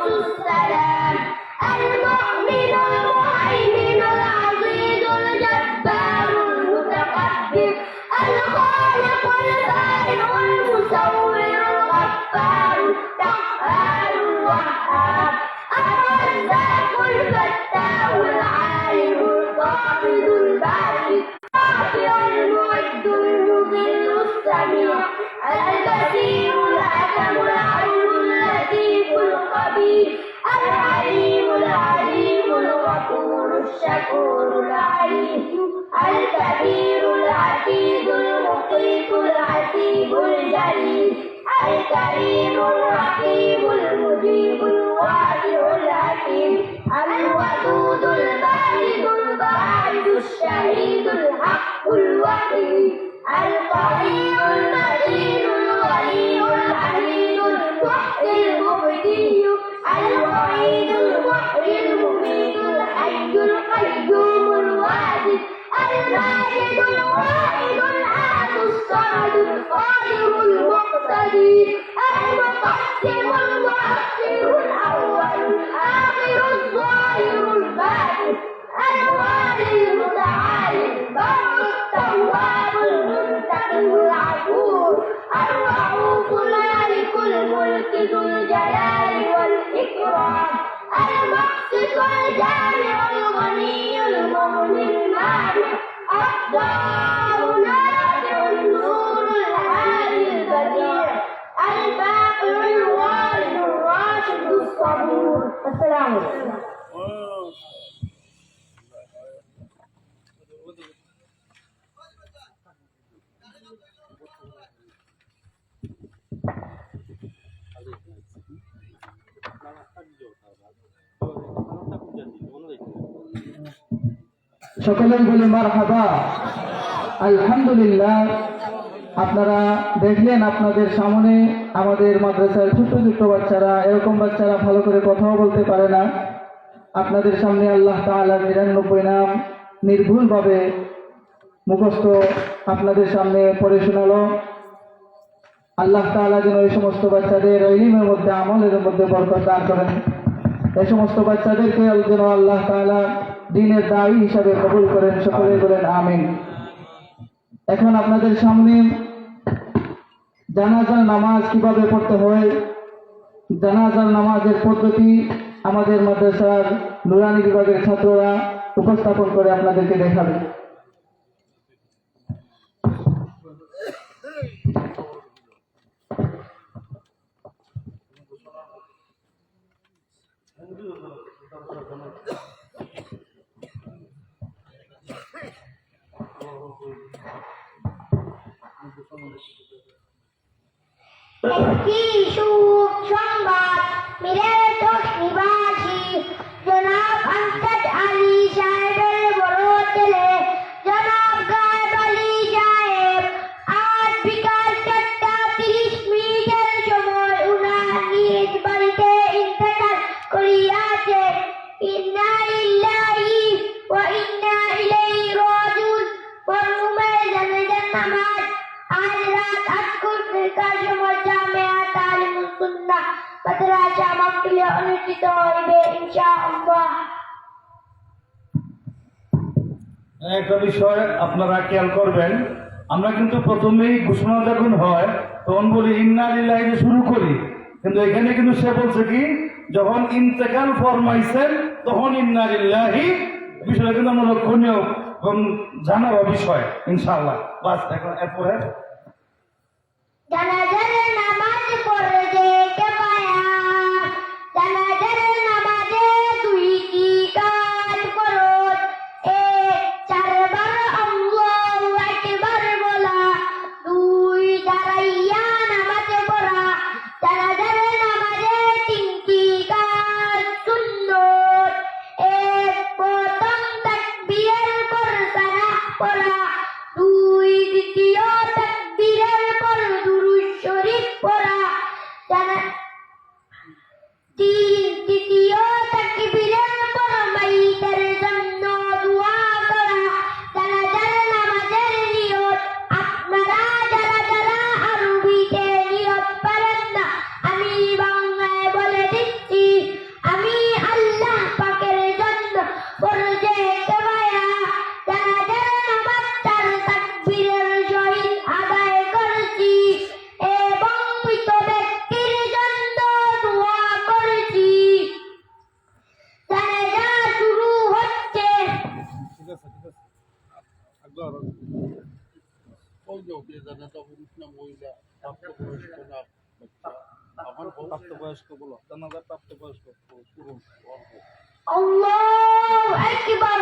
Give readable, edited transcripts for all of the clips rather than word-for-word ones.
السلام المؤمن المهيمن العزيز الجبار المتكبر الخالق البارئ المصور الغفار القهار الوهاب الرزاق الفتاح العالم القابض الباسط الرافع المعد المذل السميع البصير الحكم العليم اللطيف الخبير العليم العليم الغفور الشكور العليم الكبير العزيز المقيت الحسيب الجليل الكريم الرحيم المجيب الواسع الحكيم الودود البارد الباعد الشهيد الحق الوكيل القوي المتين الولي الحميد المحيي المبدي المعيد المحيي المميت الحي القيوم الواجد الماجد الواحد الأحد الصمد القادر المقتدر المقدم المؤخر الأول الآخر الظاهر الباطن الوالي المتعالي البر التواب المنتقم العفو الرؤوف مالك الملك ذو الجلال والإكرام المقسط الجامع الغني المغني المانع الضار نافع النور الهادي البديع الباقي الوارث الراشد الصبور. السلام عليكم. সকলেই বলি মারহাবা। আলহামদুলিল্লাহ। আপনারা দেখলেন আপনাদের সামনে আমাদের মাদ্রাসার ছোট্ট ছোট্ট বাচ্চারা, এরকম বাচ্চারা ভালো করে কথাও বলতে পারে না, আপনাদের সামনে আল্লাহ তাআলার ৯৯ নাম নির্ভুলভাবে মুখস্থ আপনাদের সামনে পড়ে শোনালো। আল্লাহ তাআলা যেন এই সমস্ত বাচ্চাদের ইলমের মধ্যে, আমলের মধ্যে বরকত দান করেন। এই সমস্ত বাচ্চাদেরকে যেন আল্লাহ তাআলা দ্বীনের দায়ী হিসাবে কবুল করেন। সকলে বলেন আমিন। এখন আপনাদের সামনে জানাজার নামাজ কিভাবে পড়তে হয়, জানাজার নামাজের পদ্ধতি আমাদের মাদ্রাসার নুরানি বিভাগের ছাত্ররা উপস্থাপন করে আপনাদেরকে দেখাবে। একটি সুখ সংবাদ মিরাটোস নিবাসী জনাব আমজাদ আলী সাহেবের বড় ছেলে জনাব গায়েব আলী সাহেব আজ বিকাল ৪:৩০ সময় উনার নিজ বাড়িতে ইন্তেকাল করিয়াছে। ইন্না লিল্লাহি ওয়া ইন্না ইলাইহি রাজিউন। মরহুমের জানাজার নামাজ আজ রাত ৮:৩০ সময় জামিয়া তালিমুল সুন্নাহ মাদ্রাসা মাহফিলে অনুষ্ঠিত হইবে ইনশাআল্লাহ। একটা বিষয় আপনারা খেয়াল করবেন, আমরা কিন্তু প্রথমেই ঘোষণা যখন হয় তখন বলি ইন্না লিল্লাহি দিয়ে শুরু করি, কিন্তু এখানে কিন্তু সে বলছে কি যখন ইন্তেকাল ফরমাইছেন তখন ইন্না লিল্লাহি। বিষয়টা কিন্তু আমরা লক্ষণীয় এবং জানাবো বিষয় ইনশাআল্লাহ। বাস এখন এরপরে জানাজার নামাজ পড়তে পায়া, জানাজার নামাজে দুইটি কাজ ফরজ। এক, ৪ বার আল্লাহু আকবার বলা, ২ দাঁড়াইয়া নামাজ পড়া। জানাজার নামাজে ৩টি কাজ সুন্নত। এক, প্রথম তাকবীরের পর সালাহ পড়া, ২ দ্বিতীয় তাকবীরের পর দুরূদ শরীফ পড়া। ৩ তৃতীয় তাকবীরের পর মাইতের জন্য দোয়া করা। জানাজার নামাজের নিয়ত আপনারা যারা যারা আরবিতে নিয়ত পারেন না আমি বাংলায় বলে দিচ্ছি। কাউকে জানাজা পুরুষ না মহিলা প্রাপ্তবয়স্ক না বাচ্চা আমার প্রাপ্তবয়স্ক বলো জানাজা প্রাপ্তবয়স্ক পুরুষ অল্প الله أكبر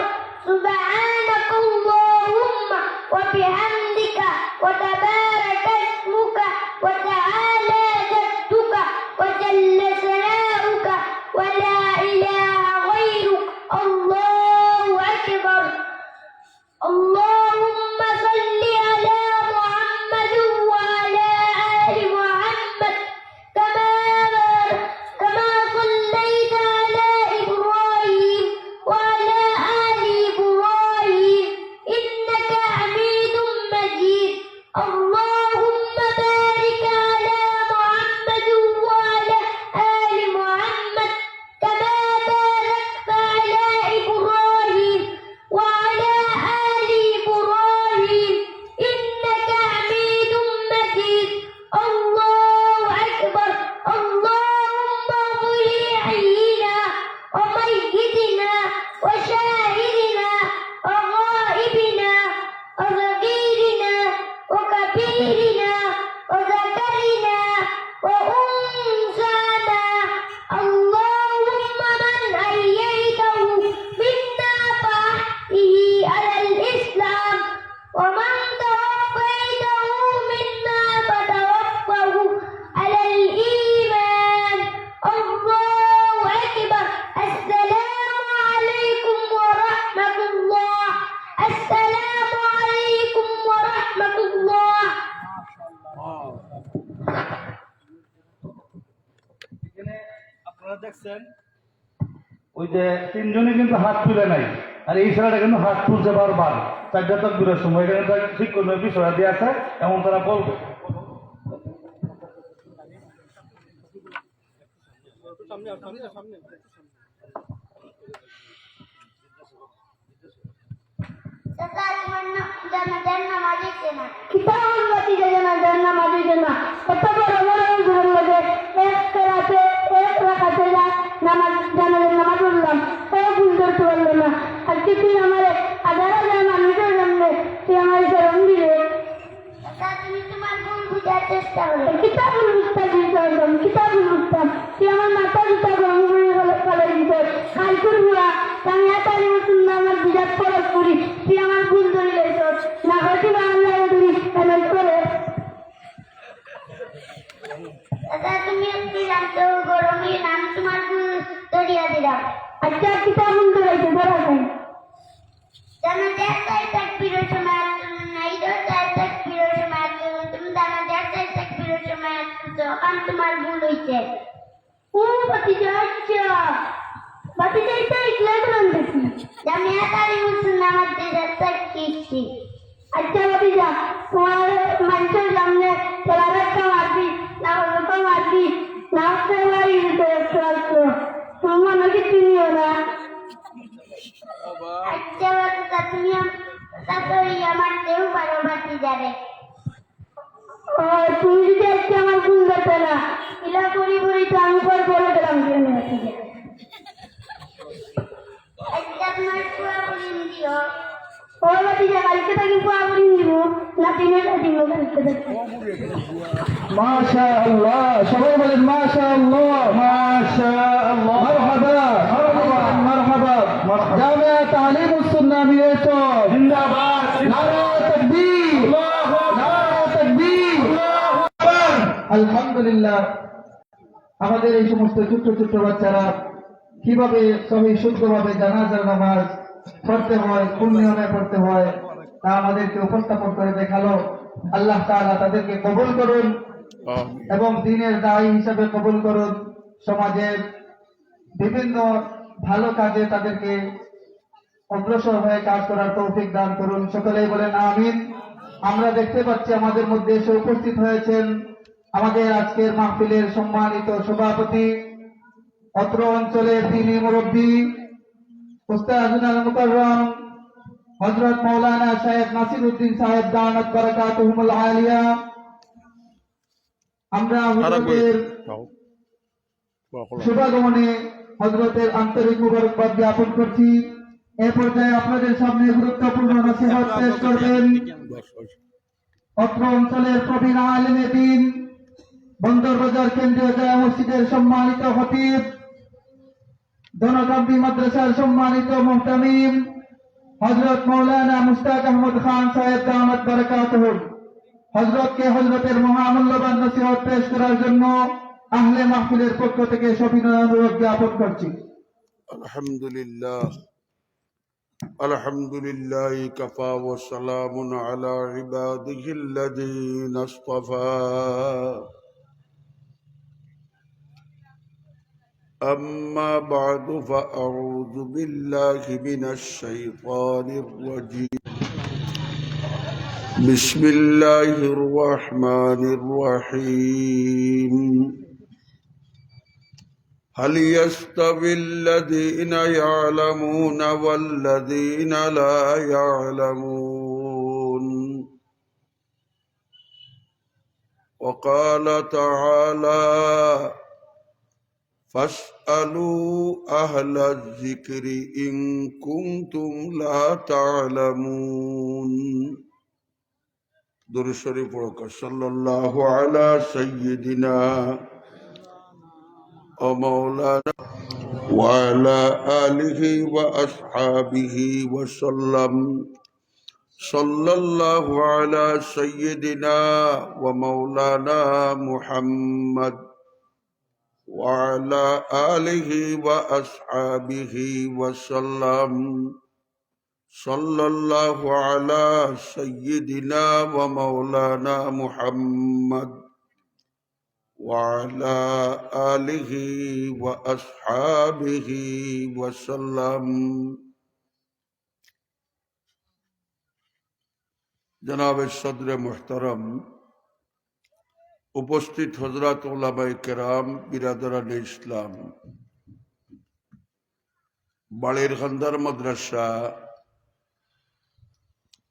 سبحانك اللهم وبحمدك وتبارك اسمك وتعالى جدك وجل ثناؤك ولا إله غيرك الله أكبر اللهم صل على محمد وعلى آل محمد كما صليت على إبراهيم وعلى آل إبراهيم إنك حميد مجيد اللهم بارك على محمد وعلى آل محمد كما باركت على إبراهيم وعلى آل إبراهيم إنك حميد مجيد الله أكبر اللهم اغفر لحينا وميتنا وشاهدنا وغائبنا وصغيرنا وكبيرنا وذكرنا وأنثانا اللهم من أحييته منا فأحيه على الإسلام ومن توفيته منا فتوفه على الإيمان الله أكبر السلام عليكم ورحمة الله السلام عليكم ورحمة الله এখানে আপনারা দেখছেন ওই যে তিনজনই কিন্তু হাত তুলে নাই, আর এই ছেলেটা কিন্তু হাত তুলছে বারবার 4টা তাকবীরের সময়। এখানে তার শিক্ষণীয় বিষয় দিয়ে আছে, এমন তারা বলবে। কিতাবুল বাতিজা জানাজার নামাজের জন্য কত বড় বড় হুজুরের লগে এক রাকাতে নামাজ জানাজার নামাজ পড়লাম, ও ভুল ধরতে পারলো না। আর তুই আমার হাজার হাজার মানুষের জন্য তুই আমার শরণ দিলে তুমি তোমার ভুল বুঝার চেষ্টা করো। কিতাবুল বুঝতাম কিতাবুল বুঝতাম, তুই আমার মাথা জুতা গরম করে ফেলে দিত কালকুর বুড়া। আমি এতারি শুনলাম আমার বিরাট পরশ করি, তুই আমার ভুল ধরে লেছ না হয়তো বাংলা তুমি এমন করে তুমি একটি জানতো গরমে নাম তোমার ভুল ধরিয়া দিলাম। আচ্ছা কিতাব ভুল ধরাইছে ধরা যায় জানা দেখতে তাকবীরের সময় নাই ধরতে তাকবীরের সময় তুমি জানা দেখতে তাকবীরের সময় তখন তোমার ভুল হইছে। ও বাতিজা আচ্ছা বাতিজা এটা ইসলাম নাম দেখি আমি এতারি শুনলাম আমার দিদার তাকবীরছি। আচ্ছা বাতিজা তোমার মানুষের সামনে তোমার একটা মারবি না ওরকম মারবি না বাড়ি দিতে আসতো তোমার মনে কিছু নিও না। আচ্ছা বাতিজা তুমি আমার দেহ পারো বাতিজারে। ও তুমি যদি আজকে আমার ভুল ধরতে না ইলা করি বলি তো আমি পর বলে গেলাম কেন বাতিজা। আচ্ছা তোমার পুয়া বলিন দিও। ও বাতিজা কালকে থাকি পুয়া বলিন দিব না দিনে দিব কালকে থাকি। মাশাআল্লাহ, সবাই বলেন মাশাআল্লাহ মাশাআল্লাহ। মারহাবা মারহাবা মারহাবা। জামিয়া তালিমুস সুন্নাহ মিরেচর জিন্দাবাদ। নারে তাকবীর আল্লাহু আকবার, নারে তাকবীর আল্লাহু আকবার। আলহামদুলিল্লাহ, আমাদের এই সমস্ত ছোট্ট ছোট্ট বাচ্চারা কিভাবে সহি শুদ্ধভাবে জানাজার নামাজ পড়তে হয়, কোন নিয়মে পড়তে হয় তা আমাদেরকে উপস্থাপন করে দেখালো। আল্লাহ তাআলা তাদেরকে কবুল করুন এবং দ্বীনের দায়ী হিসাবে কবুল করুন। সমাজের বিভিন্ন ভালো কাজে তাদেরকে অগ্রসর হয়ে কাজ করার তৌফিক দান করুন। সকলেই বলেন আমিন। আমরা দেখতে পাচ্ছি আমাদের মধ্যে এসে উপস্থিত হয়েছেন আমাদের আজকের মাহফিলের সম্মানিত সভাপতি, অত্র অঞ্চলের তিনি মুরব্বী উস্তাদুল মুকাররম হযরত মাওলানা শেখ নাসিরউদ্দিন সাহেব দামাত বারাকাতুহুমুল আলিয়া। আমরা হুজুরের শুভাগমনে হযরতের আন্তরিক মুবারকবাদ জ্ঞাপন করছি। এ পর্যায়ে আপনাদের সামনে গুরুত্বপূর্ণ নসিহত পেশ করবেন অত্র অঞ্চলের প্রবীণ আলেমে দ্বীন, বন্দরবাজার কেন্দ্রীয় জামে মসজিদের সম্মানিত খতিব, দনকাব্বি মাদ্রাসার সম্মানিত মুহতামিম হযরত মাওলানা মুশতাক আহমদ খান সাহেব দামাত বারাকাতুহু, হযরতকে হযরতের মহামূল্যবান নসিহত পেশ করার জন্য আহলে মাহফিলের পক্ষ থেকে সবিনয় অনুরোধ জ্ঞাপন করছি। الحمد لله كفى وسلام على عباده الذين اصطفى أما بعد فأعوذ بالله من الشيطان الرجيم بسم الله الرحمن الرحيم هل يستوي الذين يعلمون والذين لا يعلمون وقال تعالى فاسألوا أهل الذكر إن كنتم لا تعلمون درود شريف صلى الله على سيدنا ومولانا وعلى آله وأصحابه وسلم صلى الله على سيدنا ومولانا محمد وعلى آله وأصحابه وسلم صلى الله على سيدنا ومولانا محمد وعلى آله وأصحابه وسلم जनाब सदर मुहतरम उपस्थित हजरत उलमाए केराम बिरादरान इस्लाम बाड़ीर खंदार मद्रासा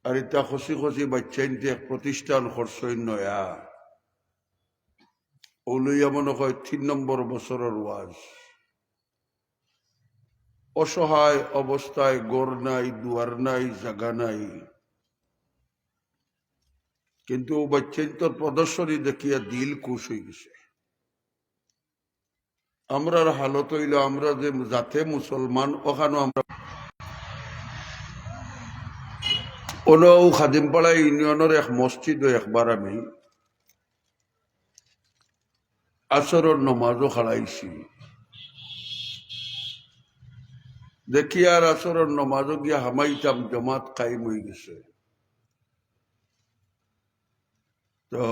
और इता खुशी खुशी बच्चेंटे एक प्रतिष्ठान खर्चइन नया ओलुया मन হয় 3 নম্বর বছরের ওয়াজ অসহায় অবস্থায় ঘর নাই দুয়ার নাই জায়গা নাই কিন্তু বাচ্চাদের প্রদর্শনী দেখিয়া দিল খুশ হয়ে গেছে আমরার হালত হইল আমরা যে জাতে মুসলমান ওখানে আমরা ওনো খাদিমপাড়া ইউনিয়নের এক মসজিদ একবার আমি আসরের নমাজও খাড়াইছি দেখি আর আসরের নমাজও গিয়া হামাইতাম জমাত কায়েম হয়ে গেছে তো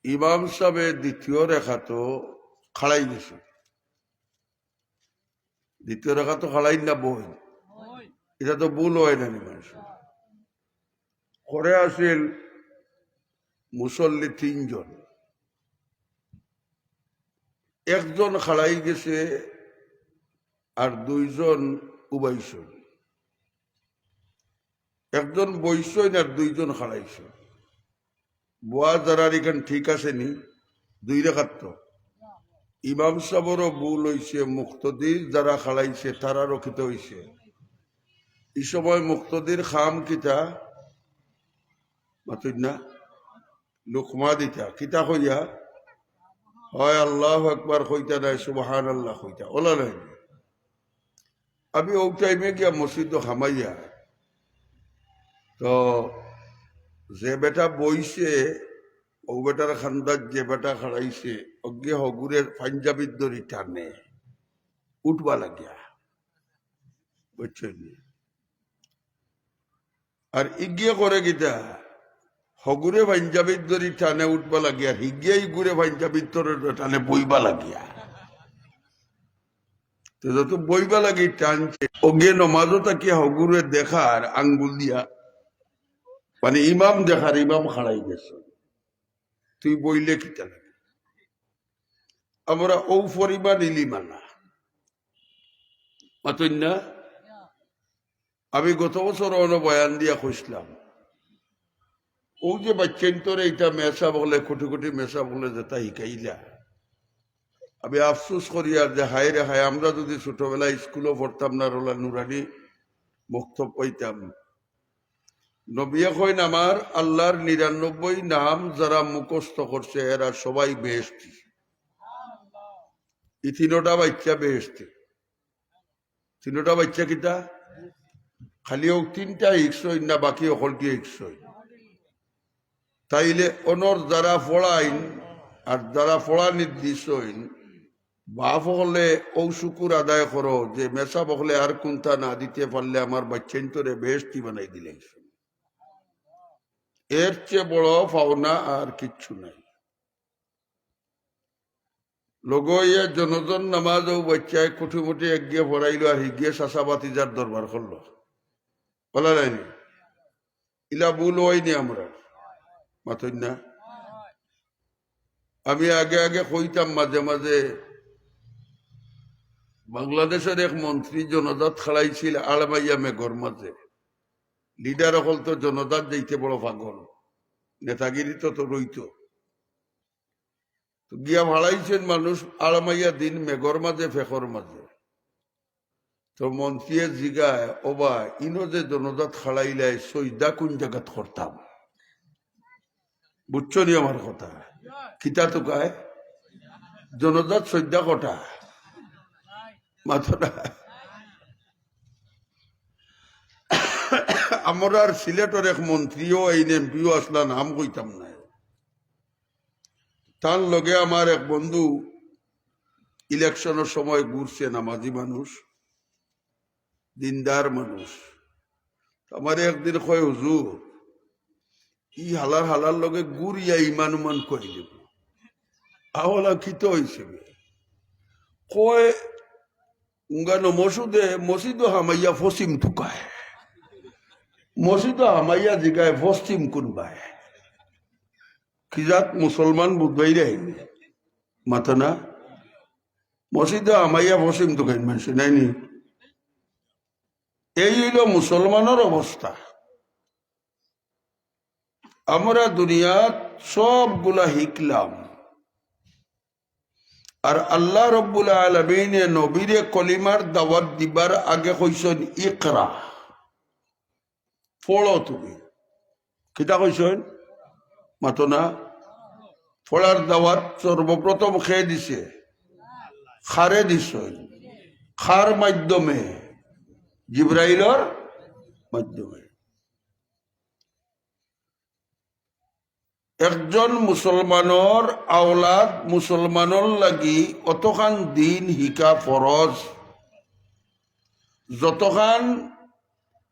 ইমাম সাহেব দ্বিতীয় রেখা তো খাড়াই গেছে দ্বিতীয় রেখা তো খাড়াই না বই এটা তো ভুল হয় না মানুষ করে আসিল মুসল্লি 3 জন একজন খাড়াই গেছে আর 2 জন উবাইছেন একজন বইছেন আর 2 জন খাড়াইছেন বোয়া যারা এখান ঠিক আছে নি 2 রেখাত তো ইমাম সাহেবেরও ভুল হয়েছে মুক্তদির যারা খাড়াইছে তারা রক্ষিত হয়েছে এই সময় মুক্তদির খাম কিতা মাতুন না লুকমা দিতা কিতা হইয়া হয় আল্লাহু আকবার কইতা নাই সুবহানাল্লাহ কইতা ওলা নাই আমি ওই টাইমে গিয়া মসজিদ হামাইয়া তো যে বেটা বইছে ও বেটার খান্দার যে বেটা খাড়াইছে অজ্ঞে হগুরের পাঞ্জাবির দড়ি টানে উঠবা লাগিয়া বুঝছেন আর ইগিয়ে করে গিতা হগুরে পাঞ্জাবির দড়ি টানে উঠবা লাগিয়া হিগিয়াই গুড়ে পাঞ্জাবির তরে টানে বইবা লাগিয়া তো যত বইবা লাগি টানছে অজ্ঞে নমাজও তাকিয়া হগুরে দেখার আঙ্গুল দিয়া মানে ইমাম দেখার ইমাম খাড়াই গেছে তুই বইলে কিতা লাগে আমরা ও পরিমাণ ইলিমানা মাতুন না আমি গত বছর অন বয়ান দিয়া খুঁজলাম ও যে বাচ্চান্তরে এটা মেসা বলে কোটি কোটি মেসা বলে যেটা শিকাইলা আমি আফসোস করি আর যে হায় রে হায় আমরা যদি ছোটবেলায় স্কুলও পড়তাম না রোলা নুরানি মুক্তব পাইতাম নবিয়া কইন আমার আল্লাহর 99 নাম যারা মুখস্থ করছে এরা সবাই বেহেশতি। এই তিনোটা বাচ্চা বেহেশতি। তিনোটা বাচ্চা কিতা খালি ও তিনটা ইকশই না বাকি অকলটি ইকশই। তাইলে অনর যারা পড়াইন আর যারা পড়া নির্দিষ্ট হইন বাপ হলে ও শুকুর আদায় করো যে মেসা বকলে আর কোনটা না দিতে পারলে আমার বাচ্চাইন তোরে বেহেশতি বানাই দিলে। এর চেয়ে বড় পাওনা আর কিচ্ছু নাই। লগইয়া জনজন নামাজও বাচ্চায় কুঠুমুটি একগিয়ে পড়াইলো আর হিগিয়ে শাসাবাতিজার দরবার করলো। বলা যায়নি ইলা ভুল হয়নি আমরা মাথই না। আমি আগে আগে কইতাম মাঝে মাঝে বাংলাদেশের এক মন্ত্রী জনজাত খাড়াইছিল আলমাইয়া মেঘর মাঝে। লিডার হল তো জনজাত যাইতে বড় পাগল, নেতাগিরি তো রইত গিয়া ভাড়াইছেন মানুষ আলমাইয়া দিন মেঘর মাঝে ফেকর মাঝে। তো মন্ত্রী জিগায় ওবা ইনো যে জনজাত খাড়াইলাই সৈদা কোন জায়গাত করতাম, বুঝছো নি আমার কথা? কিতা তো কায় জনজাত সৈদা কটা মাথা। আমার আর সিলেটের এক মন্ত্রীও এই এমপিও আসলা নাম কইতাম না। তার লগে আমার এক বন্ধু ইলেকশনের সময় ঘুরছে, নামাজি মানুষ, দিনদার মানুষ। আমার একদিন কয় হুজুর ই হালার হালার লগে গুড়িয়া ইমান উমান করে দেব। আওলা খিত হয়েছে কয় উঙ্গানো মসজিদও হামাইয়া ফসিম ঠুকায়, মসজিদও হামাইয়া জিগায় পশ্চিম কোনবায় খিজাত মুসলমান বুধবাই রে মাথা না মসজিদে হামাইয়া পশ্চিম ঠুকাইন মানুষ নাইনি। এই হইল মুসলমানের অবস্থা। আমরা দুনিয়াত সবগুলা শিখলাম আর আল্লাহ রব্বুল আলামিনে নবীরে কলিমার দাওয়াত দিবার আগে কইছেন ইকরা, পড়ো। তুমি কিতা কইছেন মাতো না? পড়ার দাওয়াত সর্বপ্রথম খেয়ে দিছে, খারে দিছেন। খার মাধ্যমে জিব্রাইলের মাধ্যমে একজন মুসলমানের আওলাদ মুসলমানের লাগি অতখান দিন হিকা ফরজ যতখান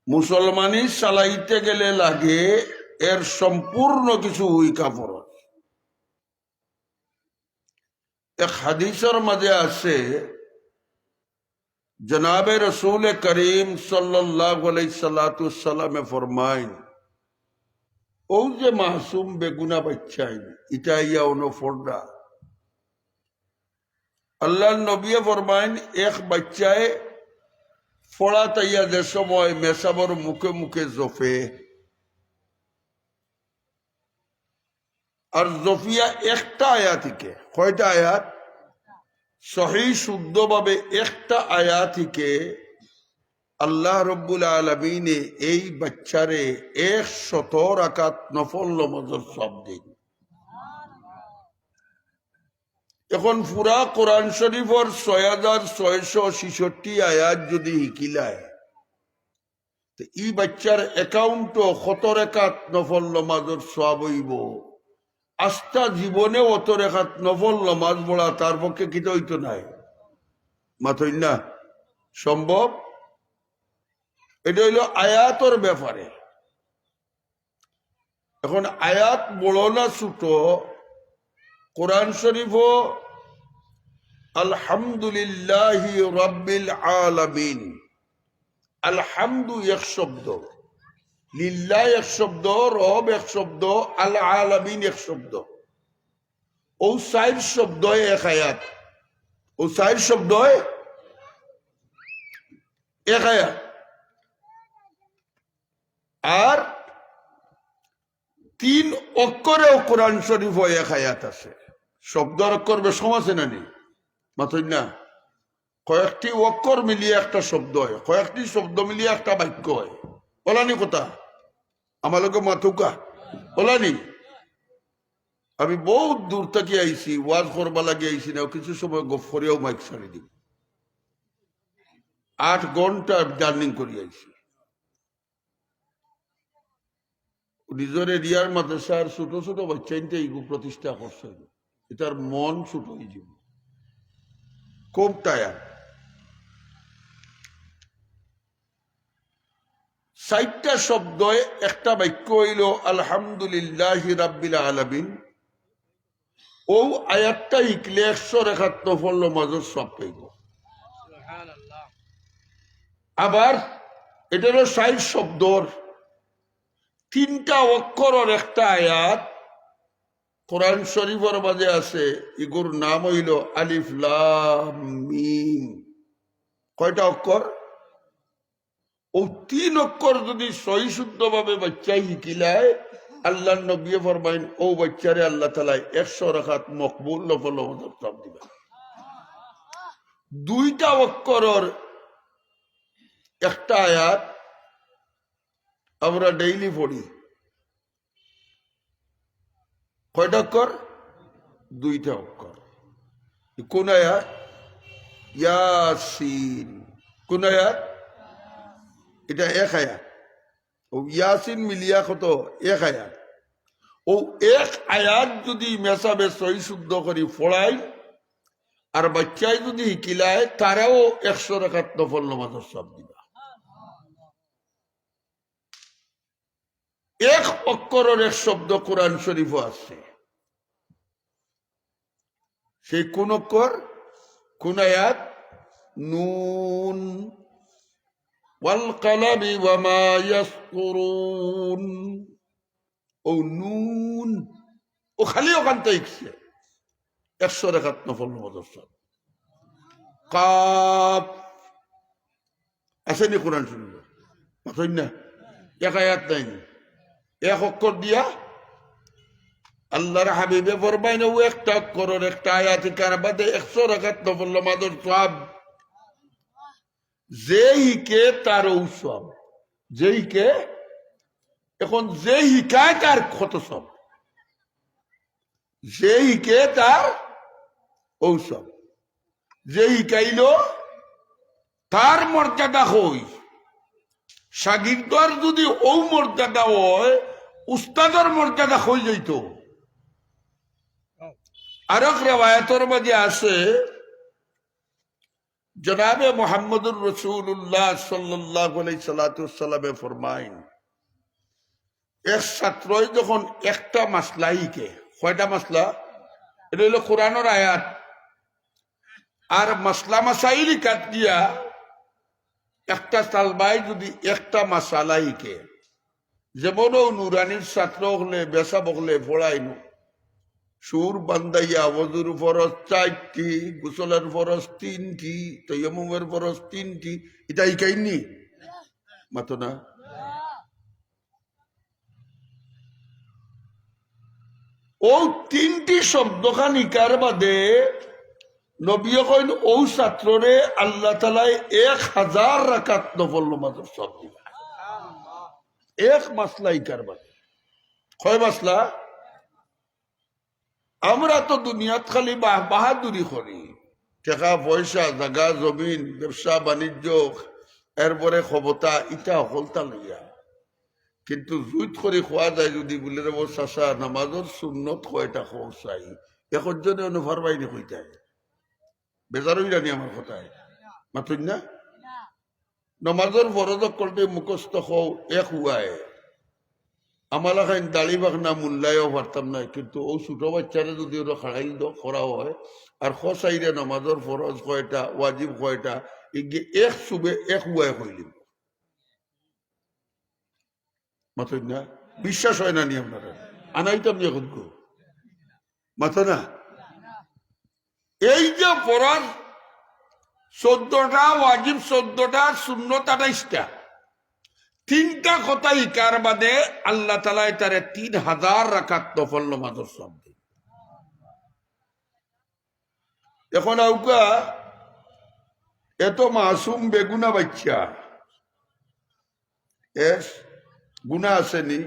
মুসলমানি চালাইতে গেলে লাগে এর সম্পূর্ণ কিছু হিকা ফরজ। এক হাদিসের মাঝে আছে জনাবে রসুল করিম সাল্লাল্লাহু আলাইহি সাল্লামে ফরমাইন ও যে মাসুম বেগুনা বাচ্চাই ইটা ইয়া অনো ফোরডা। আল্লাহ নবী ফরমাইন এক বাচ্চায় ফোড়া তাইয়া যে সময় মেসাবর মুখে মুখে জফে আর জফিয়া একটা আয়াতিকে কয়টা আয়াত সহি শুদ্ধভাবে একটা আয়াতিকে আল্লাহ রব্বুল আলামিনে এই বাচ্চারে 100 রাকাত নফল নামাজের সব দিন। এখন পুরা কোরআন শরীফের 6666 আয়াত যদি হিকিলায় তো এই বাচ্চার অ্যাকাউন্টও 100 রাকাত নফল নামাজের সব হইব। আস্থা জীবনে অত রেখাত নফল নামাজ পড়া তার পক্ষে কিতা হইতো নাই মাথই না সম্ভব। এটা হইল আয়াতর ব্যাপারে। এখন আয়াত বড় না ছোট? কোরআন শরীফ আলহামদুলিল্লাহি রাব্বিল আলামিন, আলহামদু এক শব্দ, লিল্লাহ এক শব্দ, রব এক শব্দ, আল আলামিন এক শব্দ। ও 4 শব্দ এক আয়াত, ও 4 শব্দ এক আয়াত। আর 3 অক্ষরেও কোরআন শরীফ এক আয়াত আছে। শব্দ অক্ষর বেশম আছে না নি মাথই না? কয়েকটি অক্ষর মিলিয়ে একটা শব্দ হয়, কয়েকটি শব্দ মিলিয়ে একটা বাক্য হয়। বলানি কথা আমার লোক মাথুকা বলানি আমি বহুত দূর থেকে আইছি ওয়াজ করবা লাগে আইছি না কিছু সময় গপ করেও মাইক ছাড়ি দিব 8 ঘন্টা জার্নিং করি আইছি নিজের এরিয়ার মাদ্রাসার ছোট ছোট বাচ্চাইনতে এইগু প্রতিষ্ঠা করছে এটার মন ছোট হয়ে যাব খুব টায়ার 60টা শব্দ একটা বাক্য হইল আলহামদুলিল্লাহ রাব্বিল আলামিন ও আয়াতটা ইকলে 171 ফল মাজর সব পাইব আবার এটা হলো 60 শব্দর 3টা অক্ষরের একটা আয়াত কোরআন শরীফের মাঝে আছে ইগুর নাম হইল আলিফ লাম মিম কয়টা অক্ষর ও 3 অক্ষর যদি সহি শুদ্ধ ভাবে বাচ্চাই শিকিলায় আল্লাহ নবী ফরমাইন ও বাচ্চারে আল্লাহ তাআলা 100 রাকাত মকবুল নফল সব দিবেন 2টা অক্ষরের একটা আয়াত আমরা ডেইলি পড়ি কয়টা অক্ষর 2টা অক্ষর কোন আয়াত ইয়াসিন কোন আয়াত এটা এক আয়াত ও ইয়াসিন মিলিয়া কত এক আয়াত ও এক আয়াত যদি মেসাবে সহি শুদ্ধ করি পড়াই আর বাচ্চাই যদি শিকিলায় তারাও 100 রাকাত নফল নামাজের সব দিবা এক অক্ষরের এক শব্দ কোরআন শরীফ আছে সেই কোন অক্ষর কোন আয়াত নুন ওয়াল কালামি ওয়া মা ইয়াসতুরুন ও নুন ও খালি ওখান থেকে 100 রাকাত নফল নামাজের সব কাফ আসেনি কোরআন শরীফ মাথায় না এক আয়াত নাই এক অক্ষর দিয়া আল্লাহর হাবিবে ফরমাইন ও একটা অক্ষরের একটা আয়াত কারবাদে 100 রাকাত নফল নামাজের সব যে হিকে তার ঔসব যে হিকে এখন যে হিকায় তার কত সব যে হিকে তার ঔসব যে হিকাইল তার মর্যাদা হই শাগির্দর যদি ও মর্যাদা হয় উস্তাদের মর্যাদা হয়ে যাইত আর এক রেওয়ায়াতের মাঝে আছে জনাবে মুহাম্মদুর রাসূলুল্লাহ সাল্লাল্লাহু আলাইহি সাল্লামে ফরমাইন এক ছাত্রই যখন একটা মাসলা শিখে কয়টা মাসলা এটা হলো কোরআনের আয়াত আর মাসলা মাসাইল কাট দিয়া একটা তালবাই যদি একটা মাসালা শিখে যেমন নুরানির ছাত্র হলে বেসা বকলে পড়াইনো সুর বান্দাইয়া ওযুর ফরজ 4টি গোসলের ফরজ 3টি তায়াম্মুমের ফরজ 3টি এটা শিখাইনি মাতো না ও 3টি শব্দখান ইকার বাদে নবী কইন ও ছাত্ররে আল্লাহ তাআলা 1000 রাকাত নফল নামাজের সব দিবেন এক মাসলা ইকার বাদে কয় মাসলা আমরা তো দুনিয়াত খালি বাহাদুরি করি টাকা পয়সা জায়গা জমিন ব্যবসা বাণিজ্য এরপরে ক্ষমতা ইটা হলতা লইয়া কিন্তু জুইত করে খোয়া যায় যদি বলে রে চাষা নামাজের সুন্নত কয়টা খোঁজ চাই এখন জনে অনুভার বাইনি হয়ে যায় বেজারই জানি আমার কথায় মাতুন না নমাজের ফরজ করতে মুখস্থ হও এক হুয়ায় আমালা খাইন দাড়ি বাগনা মূল্যায়ও পারতাম না কিন্তু ও ছোট বাচ্চারা যদি ওরা খাড়াইল করা হয় আর খসাইরে নমাজের ফরজ কয়টা ওয়াজিব কয়টা এক সুবে এক হুয়ায় হইলিম মাতুন না বিশ্বাস হয় না নি আপনারা আনাইতাম যে খুদ মাথা না এই যে ফরজ 14টা ওয়াজিব 14টা সুন্নত 28টা 3টা কথা ইকার বাদে আল্লাহ তাআলা তারে 3000 রাকাত নফল নামাজের সব দেন এখন আউকা এত মাসুম বেগুনা বাচ্চা এস গুণা আসেনি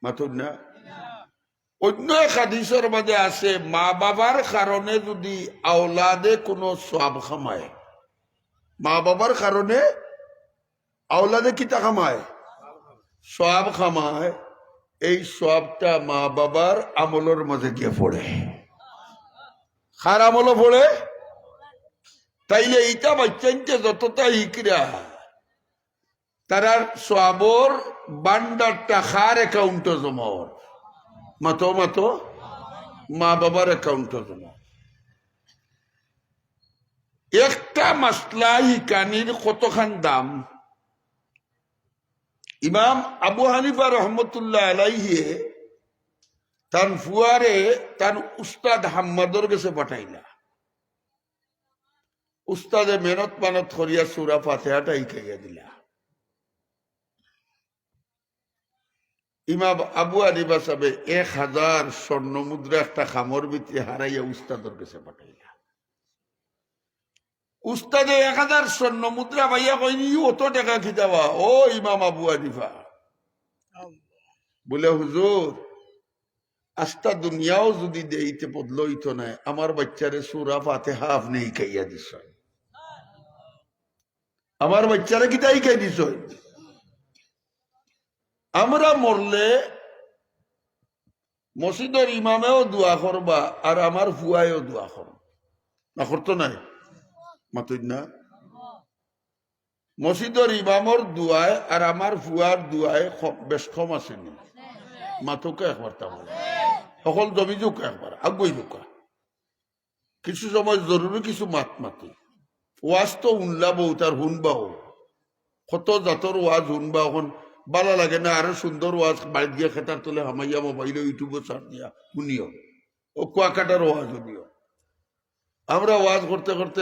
মাথুর না অন্য এক হাদিসের মাঝে আছে মা বাবার কারণে যদি আওলাদে কোনো সওয়াব খামায় মা বাবার কারণে আওলাদে কিতা খামায় সওয়াব খামায় এই সওয়াবটা মা বাবার আমলের মাঝে গিয়ে পড়ে কার আমলও পড়ে তাইলে এইটা বাচ্চাইতে যতটা ইকরা তারার সওয়াবর বান্ডারটা খার অ্যাকাউন্টে জমা মাতো মাতো মা বাবার অ্যাকাউন্টে জমা একটা মাসলা হিকানির কতখান দাম ইমাম আবু হানিফা রহমতুল্লাহ আলাইহি তার ফুয়ারে তার উস্তাদ হাম্মাদর কাছে পাঠাইলা উস্তাদে মেহনত মানত করিয়া সূরা ফাতিহাটা শিখাইয়া দিলা ইমাম আবু হানিফা সাহেব 1000 স্বর্ণ মুদ্রা একটা খামর ভিতরে হারাইয়া উস্তাদর কাছে পাঠাইলা উস্তাদে 1000 স্বর্ণ মুদ্রা পাইয়া কইনি অত টাকা কি দেওয়া ও ইমাম আবু হানিফা বলে হুজুর আস্তা দুনিয়াও যদি দেইতে বদলইতো না আমার বাচ্চারে সূরা ফাতিহা আপনি শিখাইয়া দিছ আমার বাচ্চারে কি তাই শিখাই দিছ আমরা মরলে মসজিদের ইমামেও দোয়া করবা আর আমার ফুয়ায়ও দোয়া করবা না করতো নাই মাতুই না মসজিদের ইমামর দোয়ায় আর আমার ফুয়ার দোয়ায় বেশ কম আছে নি মাতুকে একবার তাহলে সকল জমি যোগ একবার আগুই যোকা কিছু সময় জরুরি কিছু মাত মাতি ওয়াজ তো শুনলা বহুত আর শুনবাও কত জাতর ওয়াজ শুনবা এখন ভালো লাগে না আরো সুন্দর ওয়াজ বাড়ি গিয়ে খেতার তোলে হামাইয়া মোবাইলে ইউটিউবে ছাড় দিয়া শুনিও ও কুয়াকাটার ওয়াজ শুনিও আমরা ওয়াজ করতে করতে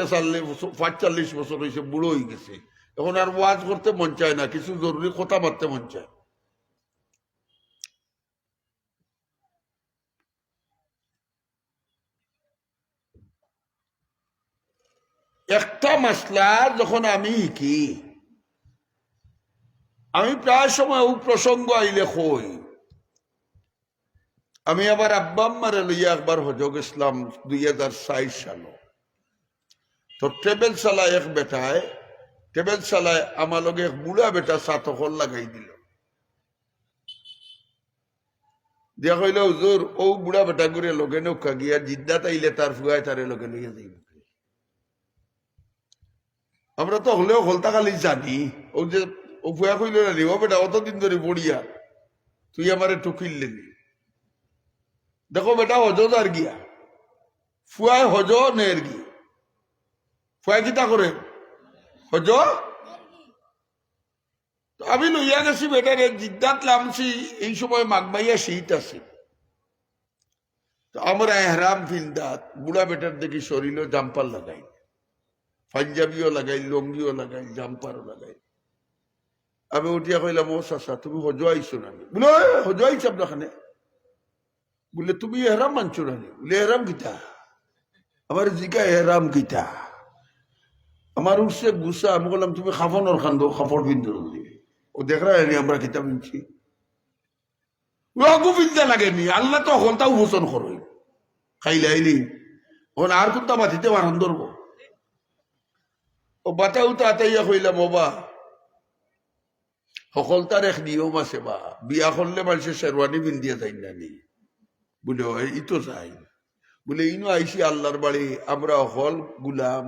45 বছর হয়েছে বুড়ো হয়ে গেছে এখন আর ওয়াজ করতে মন চায় না কিছু জরুরি কথা মারতে মন চায় একটা মাসলা যখন আমি শিখি আমি প্রায় সময় ও প্রসঙ্গ আইলে কই আমি আবার আব্বা আম্মারে লইয়া একবার হজ গেছিলাম 2004 সালে তো ট্রেভেল চালায় এক বেটায় ট্রেভেল চালায় আমার লগে এক বুড়া বেটা সাতকল লাগাই দিল দিয়া কইল হুজুর ও বুড়া বেটা করে লগে নৌকা গিয়া জিদ্দাত আইলে তার ফুয়ায় তারে লগে লইয়া যাইব আমরা তো হলেও হলতা খালি জানি ও যে ও ফুয়া কইল না রে ও বেটা অতদিন ধরে পড়িয়া তুই আমারে টুকিল লেনি দেখো বেটা হজ আর গিয়া ফুয়ায় হজ নের গিয়ে ফুয়ায় কিতা করে হজ আমি লইয়া গেছি বেটারে জিদ্দাত লামছি এই সময় মাঘবাইয়া শীত আছে তো আমরা এহরাম ফিলদাত বুড়া বেটার দেখি শরীরও জাম্পার লাগাই পাঞ্জাবিও লাগাই লঙ্গিও লাগাই জাম্পারও লাগাই আমি উঠিয়া কইলাম ও চাচা তুমি হজ আইছো না বলে হজ আইছি আপনাখানে বলে তুমি এহরাম মানছো না বলে এহরাম গীতা আমার জিকা এহরাম গীতা আমার উঠছে গুসা আমি বললাম তুমি খাফনের খান্দো খাফর বিন্দু ও দেখ নি আমরা কিতাব নিচ্ছি আগু বিদ্যা লাগেনি আল্লাহ তো হলতাও ভোষণ করো খাইলে আইলি ওখানে আর কোনটা মাতিতে বারান ধরবো ও বাতাও তো আতাইয়া কইলাম ও বা সকলতার এক নিয়ম আছে বা বিয়া করলে মানুষের শেরওয়ানি পিন্দিয়া যাই না নি বলে ই তো চাই বলে ইনো আইসি আল্লাহর বাড়ি আমরা হল গুলাম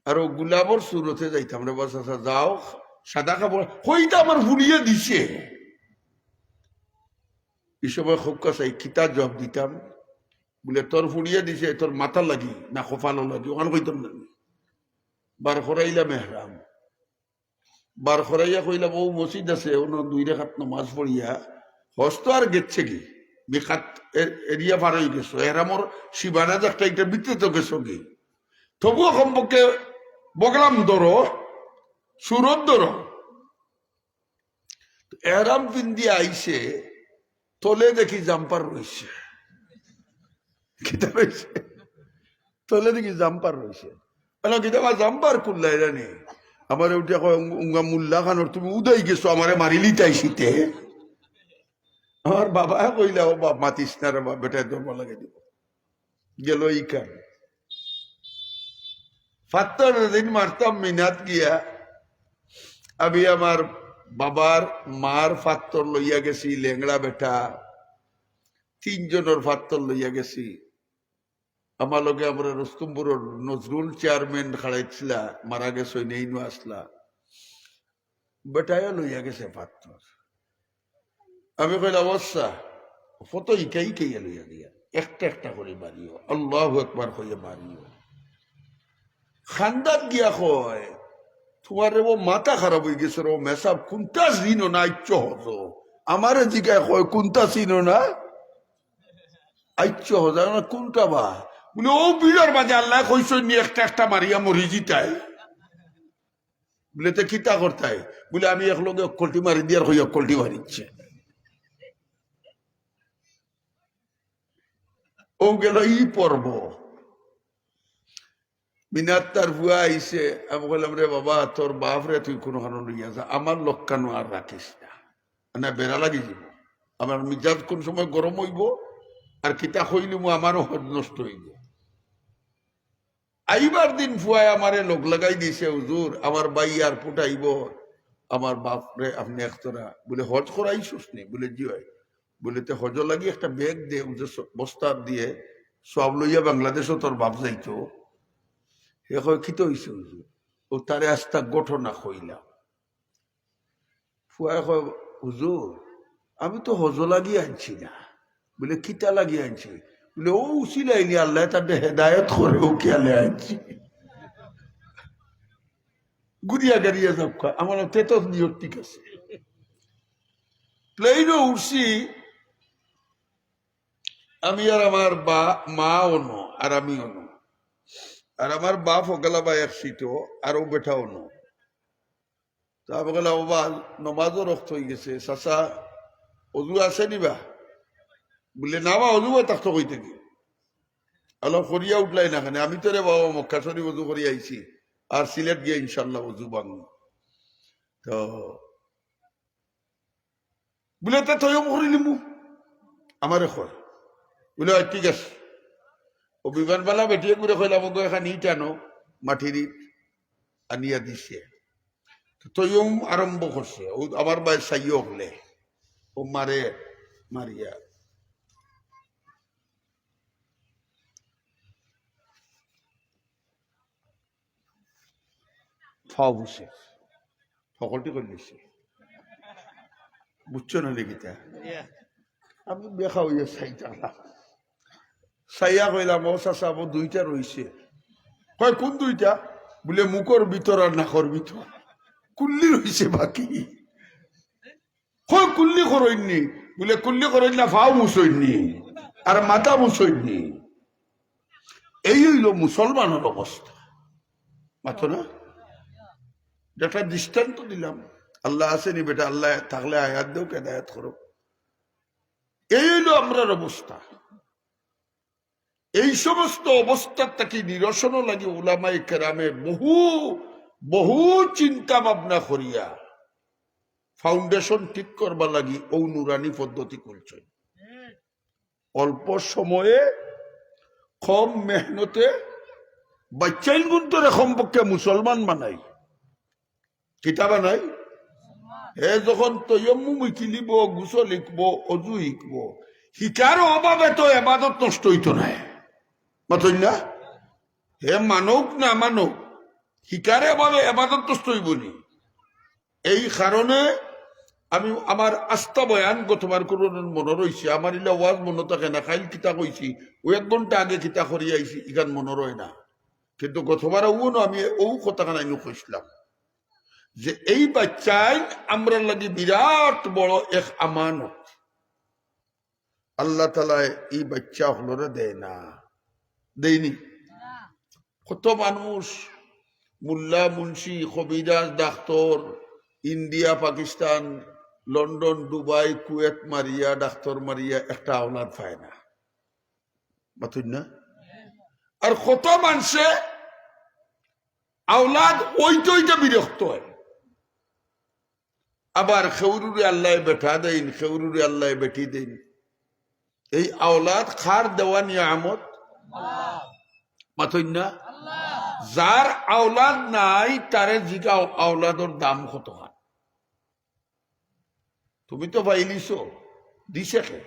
আর ও গুলামর সুরতে যাইতাম রে বাস যাও সাদা কাপড় হইটা আমার ফুলিয়ে দিছে এই সময় খুব কাছাই খিতা জব দিতাম বলে তোর ফুলিয়ে দিছে তোর মাথা লাগি না খোফানো লাগি ওখানে কইতাম না বার করাইলাম এহরাম বার করাইয়া কইলাম ও মসজিদ আছে ও 2 রাকাত নামাজ পড়িয়া হস্ত আর গেছে কি বেখাত এরিয়া পার হয়ে গেছো এহরামর শিবানা একটা একটা ভিতরে তো গেছো কি তবুও কমপক্ষে বগলাম ধরো সুরত ধরো এহরাম পিন্দি আইসে তলে দেখি জাম্পার রয়েছে কিতা রয়েছে তলে দেখি জাম্পার রয়েছে কিতাবা জাম্পার কুল্লাই রানি আমার উঠে কয় উঙ্গা মুল্লা খানোর তুমি উদয় গেছো আমারে মারিলি তাই শীতে আমার বাবা কইলা ও বাপ মাতিস না রে বেটায় ধর্ম লাগাই দিব গেল এই কান ফাত্তর দিন মারতাম মিনাত গিয়া আমি আমার বাবার মার ফাত্তর লইয়া গেছি লেংড়া বেটা 3 জনের ফাত্তর লইয়া গেছি আমার লগে আমরা রুস্তমপুরের নজরুল চেয়ারম্যান খাড়াইছিল মারা গেছে নেই নু আসলা বেটায় লইয়া গেছে ফাত্তর আমি কইলাম অবস্থা কত ইকাই কেয়া লইয়া দিয়া একটা একটা করে মারিও আল্লাহু আকবার কইয়া মারিও খান্দাত গিয়া কয় তোমার ও মাথা খারাপ হয়ে গেছে ও মেসাব কোনটা চিনো না আইচ্ছ হতো আমারে জিগায় কয় কোনটা চিনো না আইচ্ছ হতো না কোনটা বা বলে ও বিড়ার মাঝে আল্লাহ কইস নিয়ে একটা একটা মারিয়া মরি জিতাই বলে তো কিতা করতাই বলে আমি এক লোক অক্কলটি মারি দিয়ার কই অক্কলটি মারিচ্ছে ও গেল ই পর্ব মিনাত তার ভুয়া আইসে আমি বললাম রে বাবা তোর বাপ রে তুই কোনো খানো লইয়া যা আমার লক্ষানো আর রাখিস না বেড়া লাগি যাব আমার মিজাজ কোন সময় গরম হইব আর কিতা হইলে আমারও হদ নষ্ট হইব আইবার দিন ফুয়ায় আমারে লোক লাগাই দিছে হুজুর আমার বাই আর ফুটাইব আমার বাপ রে আপনি একতরা বলে হজ করাইছিস নি বলে জি হয় বলে তে হজ লাগি একটা ব্যাগ দিয়ে বস্তার দিয়ে সব লইয়া বাংলাদেশও তোর বাপ যাইতো এ কয় খিত হইছে হুজুর ও তারে আস্তা ঘটনা কইলাম ফুয়ায় কয় হুজুর আমি তো হজ লাগিয়ে আনছি না বলে কিতা লাগিয়ে আনছি বলে ও উচিলাইনি আল্লাহ তাদের হেদায়ত করে ও খেয়ালে আনছি গুড়িয়া গাড়িয়া যাব আমার তেত নিয়ত ঠিক আছে প্লেনও উঠছি আমি আর আমার মা অন্য আর আমি অন্য আর আমার বাপ ওগেলা বা এক সিটও আর ও বেটা অন্য তা আমি গেলা ও বা নমাজও রক্ত হয়ে গেছে চাচা অজু আছে নিবা বলে না বা অজু তাক কই থাকি অলপ করিয়া উঠলাই না খানে আমি তো রে বাবা মক্কা শরীফ অজু করি আইছি আর সিলেট গিয়ে ইনশাল্লাহ অজু বাংল তো বলে তে তৈম করিলি মু আমারে কয় বলে ঠিক আছে ও বিমানবালা বেটিয়ে করে কইলাম গো এখান ইট আনো মাটির ইট আনিয়া দিছে তৈম আরম্ভ করছে ও আমার বাই সাইয় হলে ও মারে মারিয়া ফাও বসে সকলটি করে নিছে বুঝছো না লেগিতা আমি দেখা হইয়া চাইতাম চাইয়া কইলাম ও চাচা ও 2টা রইছে কয় কোন 2টা বলে মুখর ভিতর আর নাকর ভিতর কুল্লি রইছে বাকি কয় কুল্লি করইনি বলে কুল্লি করইন না ফাও মুছইনি আর মাথা মুছইনি এই হইল মুসলমানের অবস্থা মাথো না যেটা দৃষ্টান্ত দিলাম আল্লাহ আসেনি বেটা আল্লাহ থাকলে আয়াত দেও কেদায়াত করো এই হইল আমরার অবস্থা এই সমস্ত অবস্থার তাকে নিরসনও লাগে উলামাই কেরামে বহু বহু চিন্তা ভাবনা করিয়া ফাউন্ডেশন ঠিক করবা লাগি ও নুরানি পদ্ধতি করছে অল্প সময়ে কম মেহনতে বাচ্চাইন গুন্তরে কমপক্ষে মুসলমান বানাই কিতা বানাই হে যখন তৈয়ম্মু মুখি লিব গুসল লিখবো অজু শিখব শিকার অভাবে তো এবাদত নষ্ট হইতো নাই মাতই না হে মানুক না মানুক শিকারে অভাবে এবাদত নষ্ট হইব নি এই কারণে আমি আমার আস্থা বয়ান গতবার করুন মনে রয়েছে আমার ইলা ওয়াজ মনে থাকে না খাইল কিতা কইছি ও 1 ঘন্টা আগে কিতা করি আইছি ইখান মনে রয় না কিন্তু গতবার ও আমি ও কথা কানাই কইছিলাম যে এই বাচ্চাই আমরা লাগি বিরাট বড় এক আমানত আল্লাহ তাআলা এই বাচ্চা হলরে দেয় না দেয়নি কত মানুষ মুল্লা মুন্সি কবিরাজ doctor India Pakistan London Dubai Kuwait মারিয়া ডাক্তার মারিয়া একটা আওলাদ পায় না বাতুন না আর কত মানুষে আওলাদ ওইটা বিরক্ত হয়। আবার খেউরুরে আল্লাহ বেঠা দেন, খেউরুরে আল্লাহ বেটি দেন। এই আওলাদ খার দেওয়া নিয়ামত মাথইন না। যার আওলাদ নাই তারে জিগাও আওলাদর দাম কত হয়। তুমি তো পাইলিছ, দিছে কে?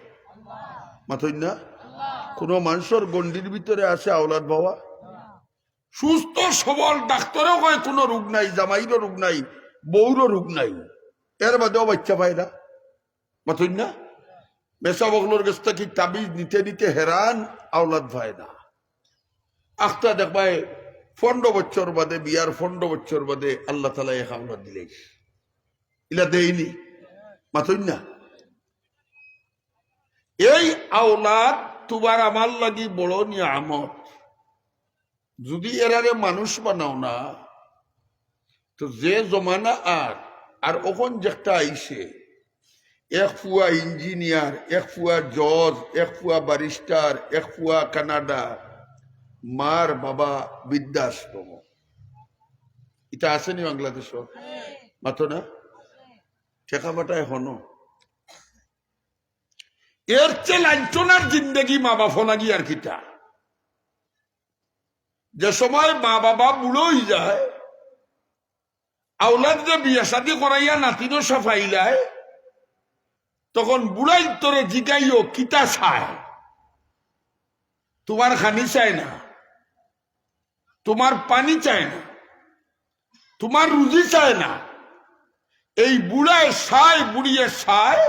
মাথইন না। কোন মানুষের গন্ডির ভিতরে আছে আওলাদ বাবা? সুস্থ সবল ডাক্তারও কয় কোনো রোগ নাই, জামাইরও রোগ নাই, বউরও রোগ নাই, এর বাদেও বাচ্চা পায় না। মাথইন না। মেসা বগলোর কাছ থেকে তাবিজ নিতে নিতে হেরান, আওলাদ পায় না। আখতা দেখবাই 15 বছর বাদে, বিয়ার 15 বছর বাদে আল্লাহ তালা এক আওলাদ দিলে, ইলা দেয়নি। মাথইন না। এই আওলাদ তোমার আমার লাগি বড় নিয়ামত। যদি এরারে মানুষ বানাও না, তো যে জমানা আর ওখন যেটা আইছে, এক ফুয়া ইঞ্জিনিয়ার, এক ফুয়া জজ, এক ফুয়া ব্যারিস্টার, এক ফুয়া কানাডা, মার বাবা বৃদ্ধাশ্রম, এটা আসেনি বাংলাদেশ? মাতো না ঠেকা বাটায় হন। এর চেয়ে লাঞ্ছনার জিন্দগি মা বাপ লাগি আর কিটা। যে সময় মা বাবা বুড়ো হয়ে যায়, আওলাদ যে বিয়া শাদী করাইয়া নাতিনো সাফাইলায়, তখন বুড়াই তোরে জিগাইও কিতা চায়। তোমার খানি চায় না, তোমার পানি চায় না, তোমার রুজি চায় না। এই বুড়ায় সায়, বুড়িয়ে সায়,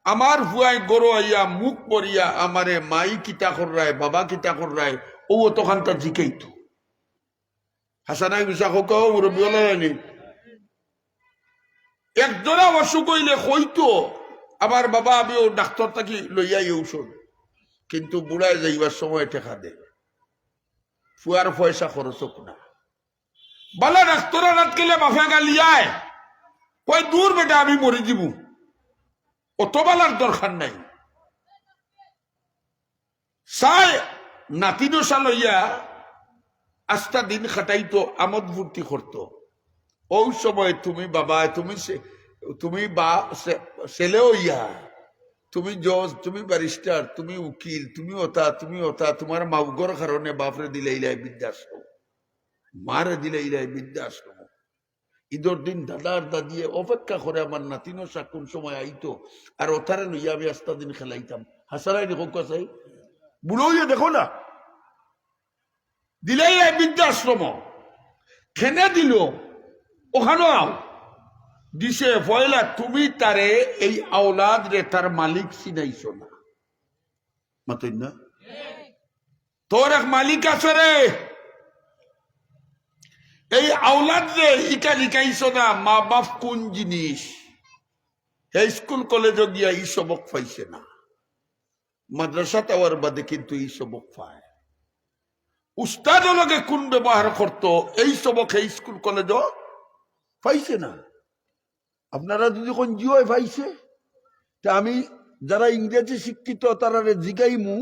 আমার ভুয়ায় গরো আইয়া মুখ পড়িয়া আমারে মাই কিতা কর রায়, বাবা কিতা কর রায়, ও তখন তার জিকাইতো। হাসানাই বিশা হোক মুরব্বী হলেনি। একজনা অসুখ হইলে কইতো আমার বাবা আমি ও ডাক্তার থাকি লইয়াই ঔষধ, কিন্তু বুড়ায় যাইবার সময় টেকা দে, ফুয়ার পয়সা খরচ হোক না। বালা ডাক্তার রাত গেলে বাফা গালিয়ায় কয় দূর বেটা আমি মরে দিব, অত বালার দরকার নাই। সাই নাতিনসা লইয়া আস্তা দিন খাটাইতো, আমোদ ফুর্তি করতো। ওই সময় তুমি বাবা, তুমি বা ছেলে হইয়া, তুমি জজ, তুমি ব্যারিস্টার, তুমি উকিল, তুমি ওতা, তোমার মাউগর কারণে বাপরে দিলে ইলাই বৃদ্ধাশ্রম, মারে দিলে ইলাই বৃদ্ধাশ্রম। ঈদের দিন দাদার দাদিয়ে অপেক্ষা করে আমার নাতিনসা কোন সময় আইতো, আর ওথারে লইয়া আমি আস্তা দিন খেলাইতাম। হাসারাই দেখো কাছাই বুড়ো হইয়া দেখো না, দিলেই বৃদ্ধাশ্রম। খেনে দিল ওখানেও দিছে পয়লা, তুমি তারে এই আওলাদ রে তার মালিক চিনাইছো না। মাতই না, তোর এক মালিক আছে রে। এই আওলাদ রে ইটা লিখাইছো না মা বাপ কোন জিনিস। এই স্কুল কলেজে গিয়া এই সবক পাইছে না, মাদ্রাসা তাওয়ার বাদে কিন্তু এই সবক পায়। উস্তাদ লগে কোন ব্যবহার করতো এই সবক এই স্কুল কলেজ পাইছে না। আপনারা যদি কোন জিও পাইছে, তা আমি যারা ইংরেজি শিক্ষিত তারা জিগাইমু,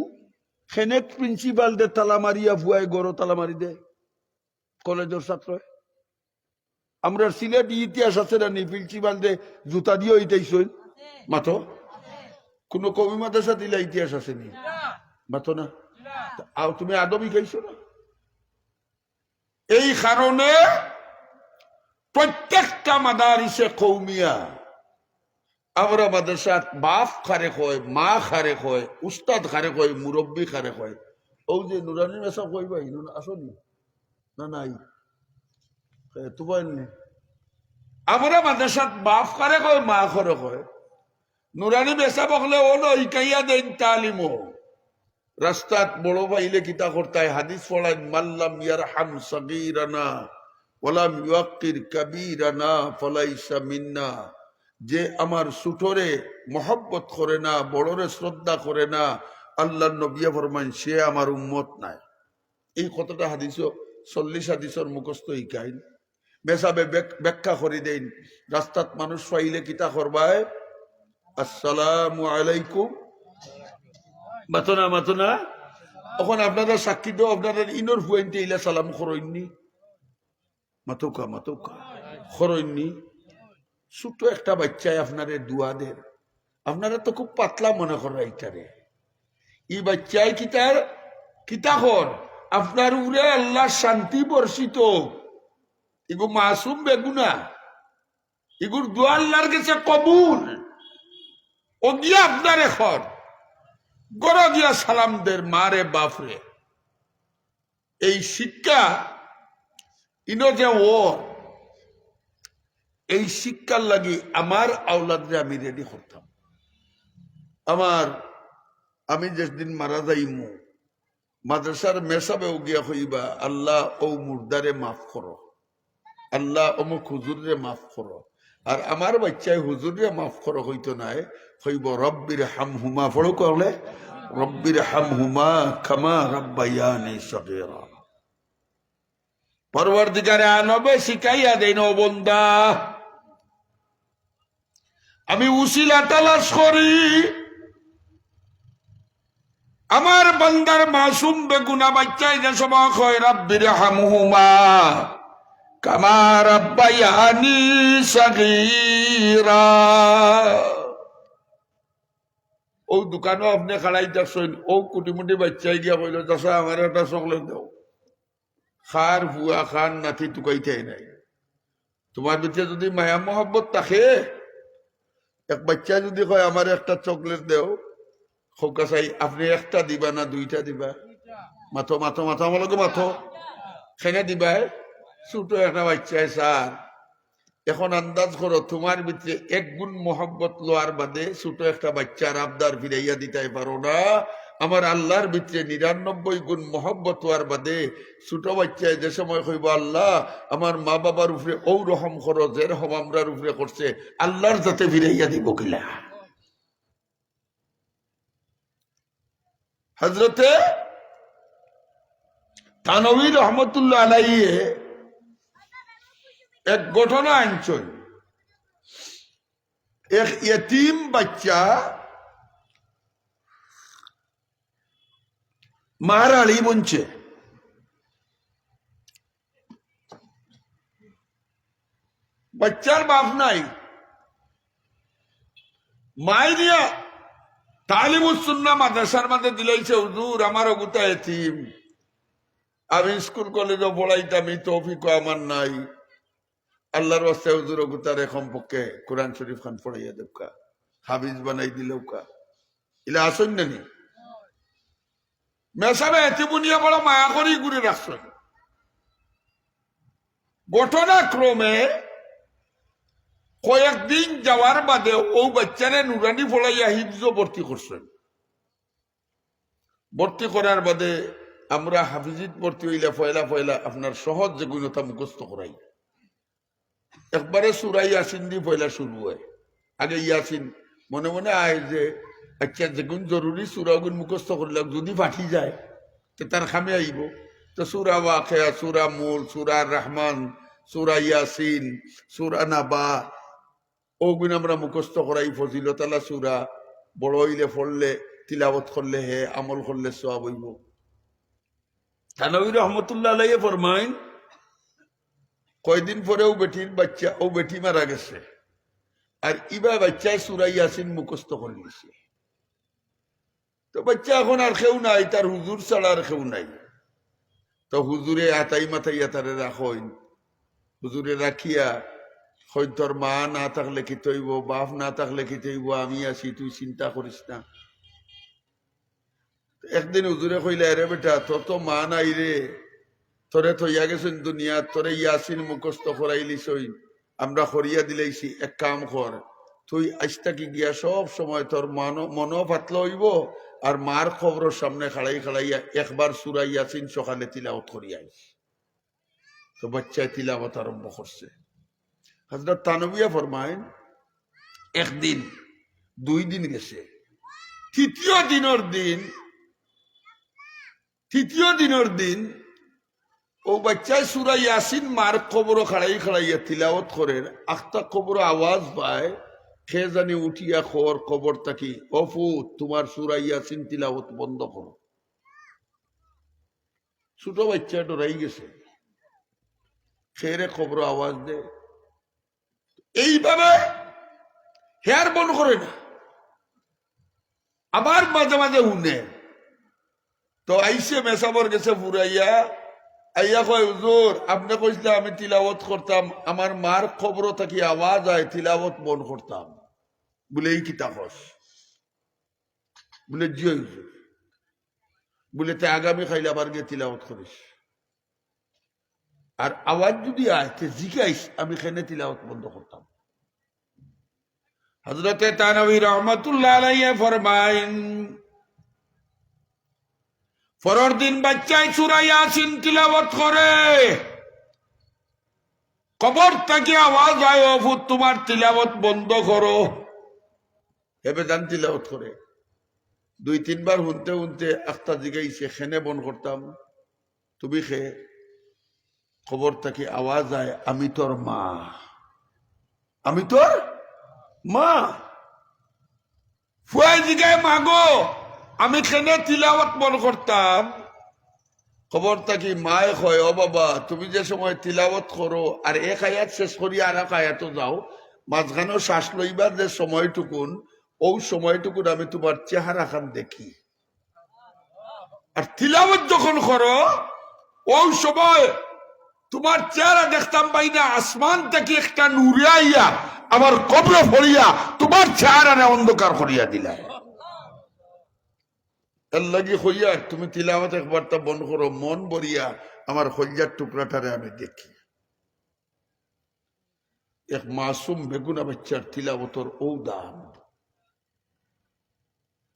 খেনেক প্রিন্সিপাল দে তালা মারিয়া ভুয়াই গড় তালা মারি দে কলেজের ছাত্র। আমরা সিলেট ইতিহাস আছে না নি, প্রিন্সিপাল দে জুতা দিয়ে ইটাইছই মাতো। কোন কবি মাদ্রাসা দিলে ইতিহাস আসেনি মাতো না। তুমি আদবি খাইছো না। এই কারণে প্রত্যেকটা মাদারিসে কৌমিয়া আমরা মাদ্রাসাত বাপ খারে কয়, মা খারে কয়, উস্তাদ খারে কয়, মুরব্বী খারে কয়। ও যে নুরানি মেসা কইবাই আসনি না নাই তোমার আমরা মাদ্রাসাত বাপ খারে কয়, মা খারে কয়। নুরানি মেসা বকলে ও ইকাইয়া দেন তালিমো। রাস্তাত বড় ভাইলে কিতা করতায় হাদিস পড়ায়, মাল্লাম ইয়ারহাম সাগীরানা ওয়ালাম ইউক্কির কাবীরানা ফালাইসা মিন্না। যে আমার ছোটরে মহব্বত করে না, বড়রে শ্রদ্ধা করে না, আল্লাহর নবী ফরমান সে আমার উম্মত নাই। এই কতটা হাদিস 40 হাদিসের মুখস্থ ইকাইন মেসাবে ব্যাখ্যা করে দেন। রাস্তাত মানুষ পাইলে কিতা করবায়, আসসালামু আলাইকুম মাতো না। এখন আপনারা সাক্ষী দাও, আপনাদের ইনর ফুয়েন্টে ইলা সালাম করেননি। মাতুকা খরইনি ছোট একটা বাচ্চায় আপনারে দুয়া দেন আপনারা তো খুব পাতলা মনে করেন এইটারে এই বাচ্চায় কিতা হন আপনার উরে আল্লাহ শান্তি বর্ষিত এগু মাসুম বেগুনা এগুর দোয়া আল্লাহর কাছে কবুল ও গিয়া আপনার এখন গড় গিয়া সালামদের মারে বাপরে এই শিক্ষা ইনো যে ও এই শিক্ষার লাগি আমার আওলাদরে আমি রেডি করতাম আমি যেদিন মারা যাইমু মাদ্রাসার মেসাবেও গিয়া হইবা আল্লাহ ও মুর্দারে মাফ করো আল্লাহ অমুক হুজুরে মাফ করো আর আমার বাচ্চায় হুজুরে মাফ করো হইতো নাই হইব রব্বির হামহুমা পড়ো করলে রব্বির হামহুমা খামা রাব্বায়ানি সগীরা পরবর্তীকারে আনবে শিখাইয়া দেন ও বন্দা আমি উসিলা তালাশ করি আমার বান্দার মাসুম বেগুনা বাচ্চায় যে সময় হয় রব্বির হামহুমা কামা রাব্বায়ানি সগীরা ও দোকানও আপনি খাড়াই দেখছেন ও কুটিমুটি বাচ্চাই গিয়া কইল চাষা আমার একটা চকলেট দাও খার ভুয়া খান নাতি টুকাইতে নাই তোমার ভিতরে যদি মায়া মহব্বত থাকে এক বাচ্চা যদি কয় আমার একটা চকলেট দেও খোকা চাই আপনি একটা দিবা না দুইটা দিবা মাথো আমার লগে মাথো খেনে দিবা ছোট একটা বাচ্চায় স্যার এখন আন্দাজ করো তোমার ভিতরে এক গুণ মহব্বত লোয়ার বাদে ছোট একটা বাচ্চার আবদার ফিরাইয়া দিতে পারো না আমার আল্লাহর ভিতরে ৯৯ গুণ মহব্বত হওয়ার বাদে ছোট বাচ্চায় যে সময় কইব আল্লাহ আমার মা বাবার উপরে ও রহম করো যে রহম আমরার উপরে করছে আল্লাহর যাতে ফিরাইয়া দিব কিলা হযরতে থানভী রহমতুল্লাহ আলাইহি এক ঘটনা আনছেন এক ইয়তীম বাচ্চা মার আলী বনছে বাচ্চার বাপ নাই মাই দিয়া তালিমুস সুন্নাহ মাদ্রাসার মধ্যে দিলাইছে হুজুর আমার অগুতা ইয়তীম আমি স্কুল কলেজে পড়াইতাম এই তৌফিক আমার নাই আল্লাহর ওয়াস্তে হুজুর অগুতারে কমপক্ষে কোরআন শরীফ খান পড়াইয়া দেবকা হাফিজ বানাই দিলেওকা ইলা আসেন নানি মেসাবে এতিবুনিয়া বড় মায়া করি ঘুরে রাখছেন ঘটনাক্রমে কয়েকদিন যাওয়ার বাদে ও বাচ্চারে নুরানি পড়াইয়া হিফজ ভর্তি করছেন ভর্তি করার বাদে আমরা হাফিজিত ভর্তি হইলে পয়লা আপনার সহজ যেগুলোটা মুখস্থ করাই একবারে সূরা ইয়াসিন দিয়ে পয়লা শুরু হয় আগে ইয়াসিন মনে মনে আয় যে আচ্ছা যেগুন জরুরি সূরাগুন মুখস্থ করলে যদি পাঠি যায় তো তার খামে আইব তো সূরা ওয়াকিয়া সূরা মুল সূরা রহমান সূরা ইয়াসিন সূরা নাবা ওগুন আমরা মুখস্থ করাই ফজিলত আলা সূরা বড় হইলে পড়লে তিলাওয়াত করলে হে আমল করলে সওয়াব হইব থানভী রহমতুল্লাহ আলাইহি ফরমাইন কয়দিন পরে ও বেটি মারা গেছে আর ইবা বাচ্চায় সূরা ইয়াসিন মুখস্থ করে নিছে তো বাচ্চা এখন আর কেউ নাই তার হুজুর ছাড়া আর কেউ নাই তো হুজুরে আতাই মাথাইয়া তারে রাখইন হুজুরে রাখিয়া হয় তোর মা না থাকলে কি তৈব বাপ না থাকলে কি তৈব আমি আছি তুই চিন্তা করিস না একদিন হুজুরে কইলে আরে বেটা তোর তো মা নাই রে তোরে থইয়া গেছেন দুনিয়া তোরে ইয়াসিন মুখস্থ করাইলিস আমরা করিয়া দিলাইছি এক কাম কর তুই আজটা কি গিয়া সব সময় তোর মনও পাতলা হইব আর মার খবরের সামনে খাড়াইয়া একবার সূরা ইয়াসিন সকালে তিলাওয়াত করিয়া আইস তো বাচ্চায় তিলাওয়াত আরম্ভ করছে হযরত থানভিয়া ফরমায়েন একদিন 2 দিন গেছে তৃতীয় দিনের দিন ও বাচ্চায় সূরা ইয়াসিন মার কবর খাড়াইয়া তিলাওয়াত করেন আখতা কবর আওয়াজ পায় সে জানি উঠিয়া খবর থাকি অফু তোমার সূরা ইয়াসিন তিলাওয়াত বন্ধ করো ছোট বাচ্চা ডরাই গেছে খেরে খবর আওয়াজ দে এইভাবে হেয়ার বন করে না। আবার মাঝে মাঝে উনে তো আইসে মেসাবর গেছে ফুরাইয়া আইয়া কয় হুজুর আপনি কইসলে আমি তিলাওয়াত করতাম, আমার মার খবর থাকি আওয়াজ হয় তিলাওয়াত বন করতাম বলে এই কিতা কস বলে জি হুজুর বলে তে আগামী খাইলে আবার গিয়ে তিলাওয়াত করিস, আর আওয়াজ যদি আয় তে জিজ্ঞাইস আমি খেনে তিলাওয়াত বন্ধ করতাম। হযরতে তানভী রহমাতুল্লাহ আলাইহি ফরমায়েন পরের দিন বাচ্চায় সূরা ইয়াসিন তিলাওয়াত করে, কবর থেকে আওয়াজ আয় ও ফুত তোমার তিলাওয়াত বন্ধ করো, এবে দান তিলাওয়াত করে। 2-3 বার শুনতে শুনতে একটা জিগাইছে খেনে বন করতাম, তুমি খে খবর থেকে আওয়াজ আয় আমি তোর মা, আমি তোর মা। ফুয়াই জিগায় মাগো আমি খেনে তিলাওয়াত বন করতাম, খবর থাকি মায় কয় ও বাবা তুমি যে সময় তিলাওয়াত করো আর এক আয়াত শেষ করি আর এক আয়াত যাও, মাঝখানেও শ্বাস লইবার যে সময়টুকুন ও সময়টুকুন আমি তোমার চেহারা খান দেখি, আর তিলাওয়াত যখন করো ওই সময় তোমার চেহারা দেখতাম পাই না, আসমান থেকে একটা নূরে আইয়া আমার কবরে ফড়িয়া তোমার চেহারা অন্ধকার করিয়া দিলাম। এর লাগি হইয়া তুমি তিলাওয়াত একবার তা বন্ধ করো, মন বরিয়া আমার হইয়ার টুকরাটারে আমি দেখি। এক মাসুম বেগুনা বাচ্চার তিলাওয়াতর ও দাম,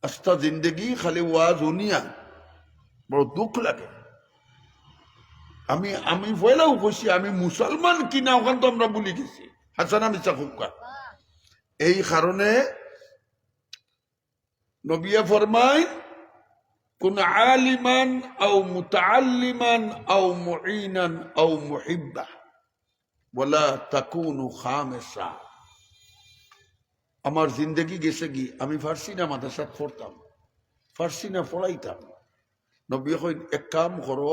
আস্তা জিন্দগি খালি ওয়াজ উনিয়া বড় দুঃখ লাগে। আমি পয়লাও কইছি আমি মুসলমান কিনা ওখান তো আমরা বলি গেছি হাসান আমি চাকুকা। এই কারণে নবিয়া ফরমায় কুন আলিমান আও মুতাআল্লিমান আও মুঈনান আও মুহিব্বা ওয়ালা তাকুনু খামিসা। আমার জিন্দগি গেছে কি আমি ফার্সি না মাদ্রাসাত পড়তাম, ফার্সি না পড়াইতাম। নবী কইন এক কাম করো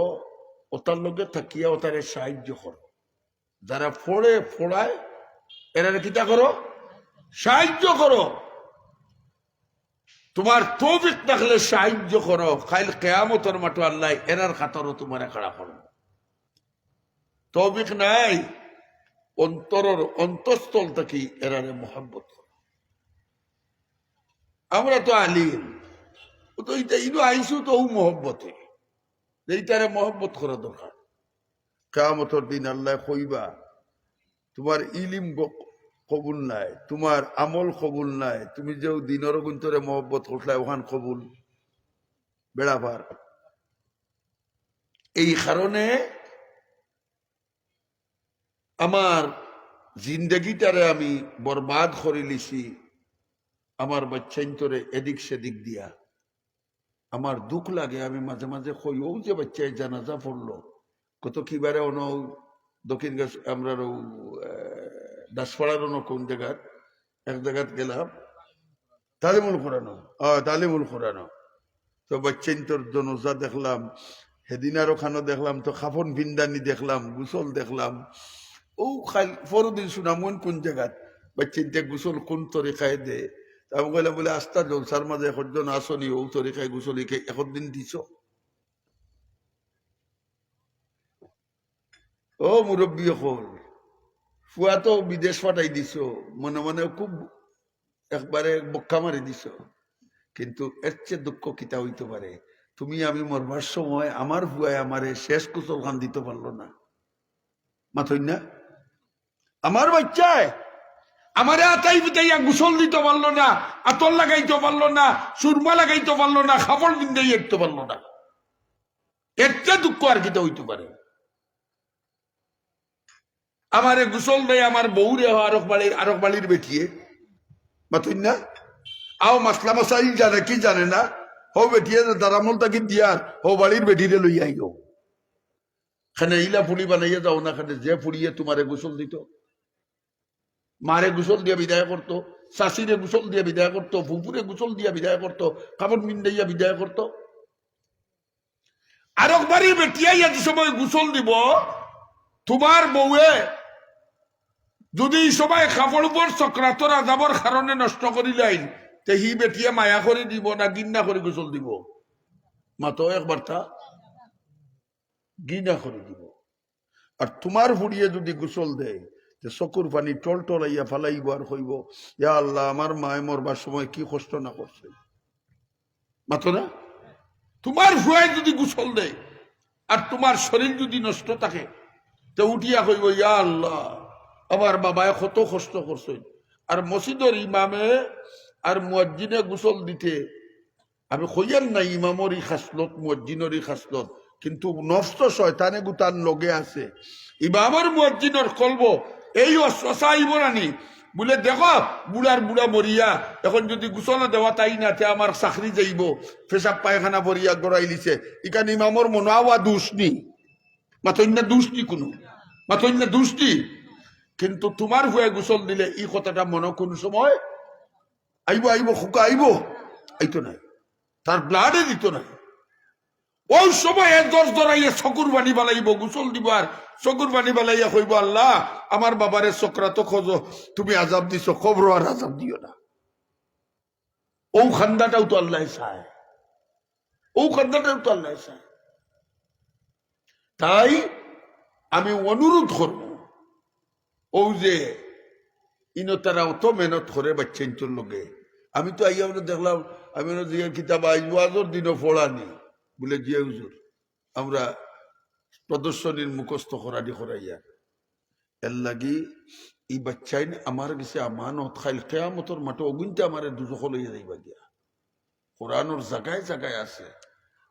ওটার লগে থাকিয়া ওটারে সাহায্য করো, যারা ফোড়ে ফোড়ায় এরা কিতা করো সাহায্য করো, তোমার তৌফিক থাকলে সাহায্য করো, কাল কিয়ামতের মাঠে আল্লাহ এরার খাতরও তোমার খাড়া করো। তৌফিক নাই অন্তরের অন্তঃস্থল থেকে এরারে মোহাব্বত করো। আমরা তো আলিম তো ইনো আইসু তো মোহব্বতে এইটারে মহব্বত করা দরকার। কিয়ামতের দিন আল্লাহ কইবা তোমার ইলিম কবুল নাই, তোমার আমল কবুল নাই, তুমি যে দিনের গুন্তরে মহব্বত করলে ওখান কবুল বেড়াবার। এই কারণে আমার জিন্দগিটারে আমি বরবাদ করে লিছি আমার বাচ্চাইন্তরে এদিক সেদিক দিয়া। আমার দুঃখ লাগে, আমি মাঝে মাঝে কই ও যে বাচ্চায় জানাজা পড়লো কত কিবারে অন দক্ষিণ গাছ আমরা দাসপাড়ার কোন জায়গার এক জায়গাত গেলাম তালিমুল কোরআন তো বাচ্চাইন্তর জনজা দেখলাম, সেদিন আর ওখানে দেখলাম তো খাফন ভিন্দানি দেখলাম, গুসল দেখলাম। ও খাল পরদিন শুনামন কোন জায়গাত বাচ্চাইনতে গুসল কোন তরিকায় দে, আমি কইলাম বলে আস্তা জলসার মাঝে একজন আসনি ও তরিকায় গুসলিকে একদিন দিছ। ও মুরব্বী হল ফুয়া তো বিদেশ পাঠাই দিছ, মনে মনে খুব একবারে বক্কা মারি দিছ, কিন্তু এর চেয়ে দুঃখ কিতা হইতে পারে তুমি আমি মরবার সময় আমার ফুয়ায় আমারে শেষ কুশল খান দিতে পারলো না। মাথই না আমার বাচ্চায় আমারে আতাই পিতাইয়া গোসল দিতে পারলো না, আতর লাগাইতে পারলো না, সুরমা লাগাইতে পারলো না, খাবার বিন্দাই একতে পারলো না। এর চেয়ে দুঃখ আর কিতা হইতে পারে? আমারে গোসল দেয় আমার বউরে আরক বাড়ির বেটিয়ে মাথুন না আও মাসলা মাসাইল জানে কি জানে না, হো বেটিয়ে দারামল তাকে দিয়ার হো বাড়ির বেটিরে লইয়া আইও খানে ইলা ফুলি বানাইয়া যাও না, খানে যে ফুড়িয়ে তোমারে গোসল দিত, মারে গোসল দিয়া বিদায় করতো, শাশিরে গোসল দিয়া বিদায় করতো, ফুপুরে গোসল দিয়া বিদায় করতো, কাপড় মিন্দাইয়া বিদায় করতো। আরক বাড়ির বেটিয়াইয়া যে সময় গোসল দিব তোমার বউয়ে যদি সবাই কাপড় উপর চক্রাতর আজাবর কারণে নষ্ট করিলেন তে হি বেটিয়ে মায়া করে দিব না গিন্না করে গোসল দিব? মাতো একবার তা গিনা করে দিব। আর তোমার হুড়িয়ে যদি গোসল দেয় যে চকুর পানি টল টলাইয়া ফালাইব আর হইব, ইয়া আল্লাহ আমার মায় মরবার সময় কি কষ্ট না করছে। মাতো না? তোমার ভুয়ায় যদি গোসল দেয় আর তোমার শরীর যদি নষ্ট থাকে তো উঠিয়া কইব, ইয়া আল্লাহ আমার বাবায় কত কষ্ট করছে। আর মসজিদের ইমামে আর মুয়াজ্জিনে গোসল দিতে, আমি কইয়ার না ইমামরই খাসলত মুয়াজ্জিনেরই খাসলত, কিন্তু নষ্ট শয়তানে গুতান লগে আছে। ইমামর মুয়াজ্জিনের কলব এই অশ্বাসা আইব নানি বলে, দেখো বুড়ার বুড়া মরিয়া এখন যদি গোসল দেওয়া তাই না তে আমার চাকরি যাইব, পেশাব পায়খানা ভরিয়া গড়াই লিছে, ইকান ইমামর মনাওয়া দোষ নি, মাতন্যা দোষ নি, কোনো মাতন্যা দোষ নি। কিন্তু তোমার হয়ে গোসল দিলে এই কথাটা মনে কোন সময় আইব আইব খুকা আইব, আইতো নাই, তার ব্লাডে দিত না। ওই সময় দশ ধরাইয়া চকুর বাণী বালাইব, গোসল দিব আর চকুর বাণী বালাইয়া কইব, আল্লাহ আমার বাবারে চক্রাত খোঁজো, তুমি আজাব দিছ, খবর আর আজাব দিও না। ও খান্দাটাও তো আল্লাহ চায়, ও খান্দাটাও তো আল্লাহ চায়। তাই আমি অনুরোধ করব, ও যে ইনো তারা অত মেহনত করে বাচ্চাইন্তর লগে, আমি তো আইয়া দেখলাম, আমি জিয়ার কিতাব আইজর দিনও পড়ানি বলে জিয়া হুজুর আমরা প্রদর্শনীর মুখস্থ করানি করাইয়া এর লাগি এই বাচ্চাই আমার কাছে আমানত খাইল কেয়ামতর মাঠে অগুনতে আমার দুজখ লইয়া যাইবা গিয়া। কোরআনের জায়গায় জায়গায় আছে,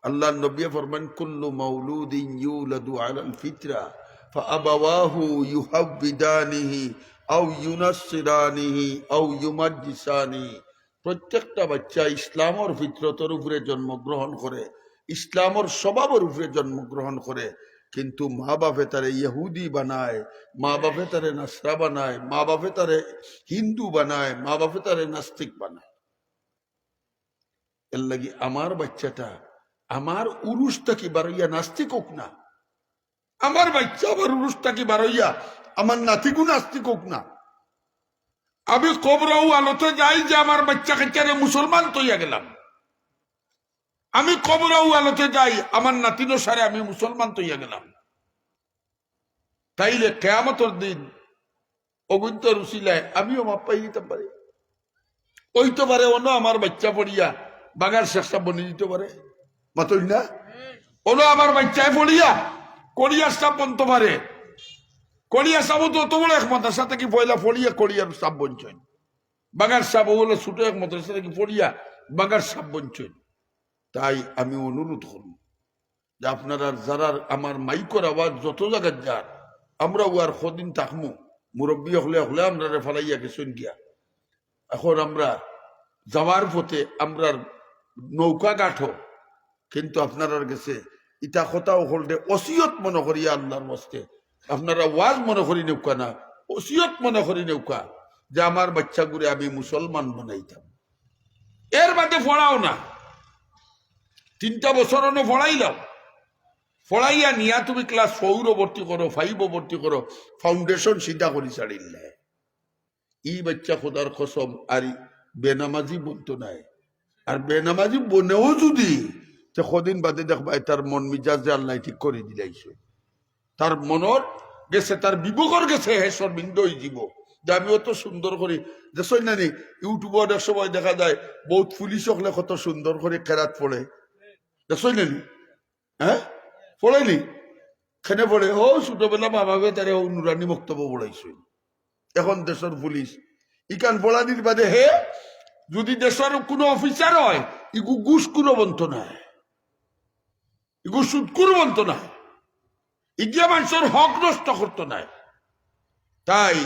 আল্লাহ নবী ফরমান কুল্লু মাউলুদিন ইউলাদু আলাল ফিতরা ফাআবাওয়াহু ইউহাব্বিদানিহি আও ইউনাসসিরানিহি আও ইউমাজ্জিসানিহি। প্রত্যেকটা বাচ্চা ইসলামের ফিতরতের উপরে জন্মগ্রহণ করে, ইসলামের স্বভাবের উপরে জন্মগ্রহণ করে, কিন্তু মা বাপে তারে ইহুদি বানায়, মা বাপে তারে নাসরা বানায়, মা বাপে তারে হিন্দু বানায়, মা বাপে তারে নাস্তিক বানায়। এর লাগি আমার বাচ্চাটা আমার উরুষটা কি বারইয়া নাস্তিক হোক না, আমার বাচ্চা আমার উরুষটা কি বারইয়া আমার নাতিকু নাস্তিক হোক না। আমি কবরাও আলোতে যাই যে আমার বাচ্চা কাচ্চারে মুসলমান তৈয়া গেলাম, আমি কবরাও আলোতে যাই আমার নাতিনো সারে আমি মুসলমান তৈয়া গেলাম। তাইলে কেয়ামতের দিন অগুন্তর উসিলায় আমিও মাপ পাই দিতে পারি, ওই তো পারে অন্য আমার বাচ্চা পড়িয়া বাগার শেষটা বনে দিতে পারে, মাতই না অন্য আমার বাচ্চায় পড়িয়া করিয়ার সাপ বনতে পারে। করিয়া সাবো তো অত বড় এক মাদ্রাসা থেকে পয়লা পড়িয়া করিয়ার সাপ বঞ্চন, বাগার সাপ হলো ছোট এক মাদ্রাসা থেকে পড়িয়া বাগার সাপ বঞ্চন। তাই আমি অনুরোধ করব যে আপনারা যারা আমার মাইকর আওয়াজ যত জায়গায় যার, আমরা আর কদিন থাকমু, মুরব্বী হলে হলে আমরা ফেলাইয়া গেছেন গিয়া। এখন আমরা যাওয়ার পথে আমরা নৌকা গাঠো, কিন্তু আপনার গেছে ইটা কথাও হলদে ওসিয়ত মনে করিয়া আল্লাহর মস্তে আপনারা ওয়াজ মনে করি নৌকা না, ওসিয়ত মনে করি নৌকা যে আমার বাচ্চাগুলো আমি মুসলমান বানাইতাম। এর বাদে পড়াও না, 3টা বছর পড়াইলাম, পড়াইয়া নিয়া তুমি ক্লাস 4 ভর্তি করো, 5 ভর্তি করো, ফাউন্ডেশন সিধা করি ছাড়িলে ই বাচ্চা খোদার কসম আর বেনামাজি বনতো নাই। আর বেনামাজি বনেও যদি কদিন বাদে দেখবা তার মন মিজাজ আল্লাহ ঠিক করে দিলাইছে, তার মনর গেছে, তার বিবেকর গেছে, হে শর্মিন্দ হয়ে যাব যে আমি অত সুন্দর করে দেখছই না নি ইউটিউবে অনেক সময় দেখা যায় বহুত পুলিশ হলে কত সুন্দর করে কেরাত পড়ে, দেখছই না নি? হ্যাঁ পড়েনি খেনে পড়ে, ও ছোটবেলা মা বাবা তারে ও নুরানি বক্তব্য পড়াইছে। এখন দেশের পুলিশ ইকান পড়ানির বাদে হে যদি দেশের কোনো অফিসার হয় ইগু ঘুষ কোনো বন্ত নাই, ইগু সুদ কোনো বন্ত নাই, ইগিয়া মানুষের হক নষ্ট করতো নাই। তাই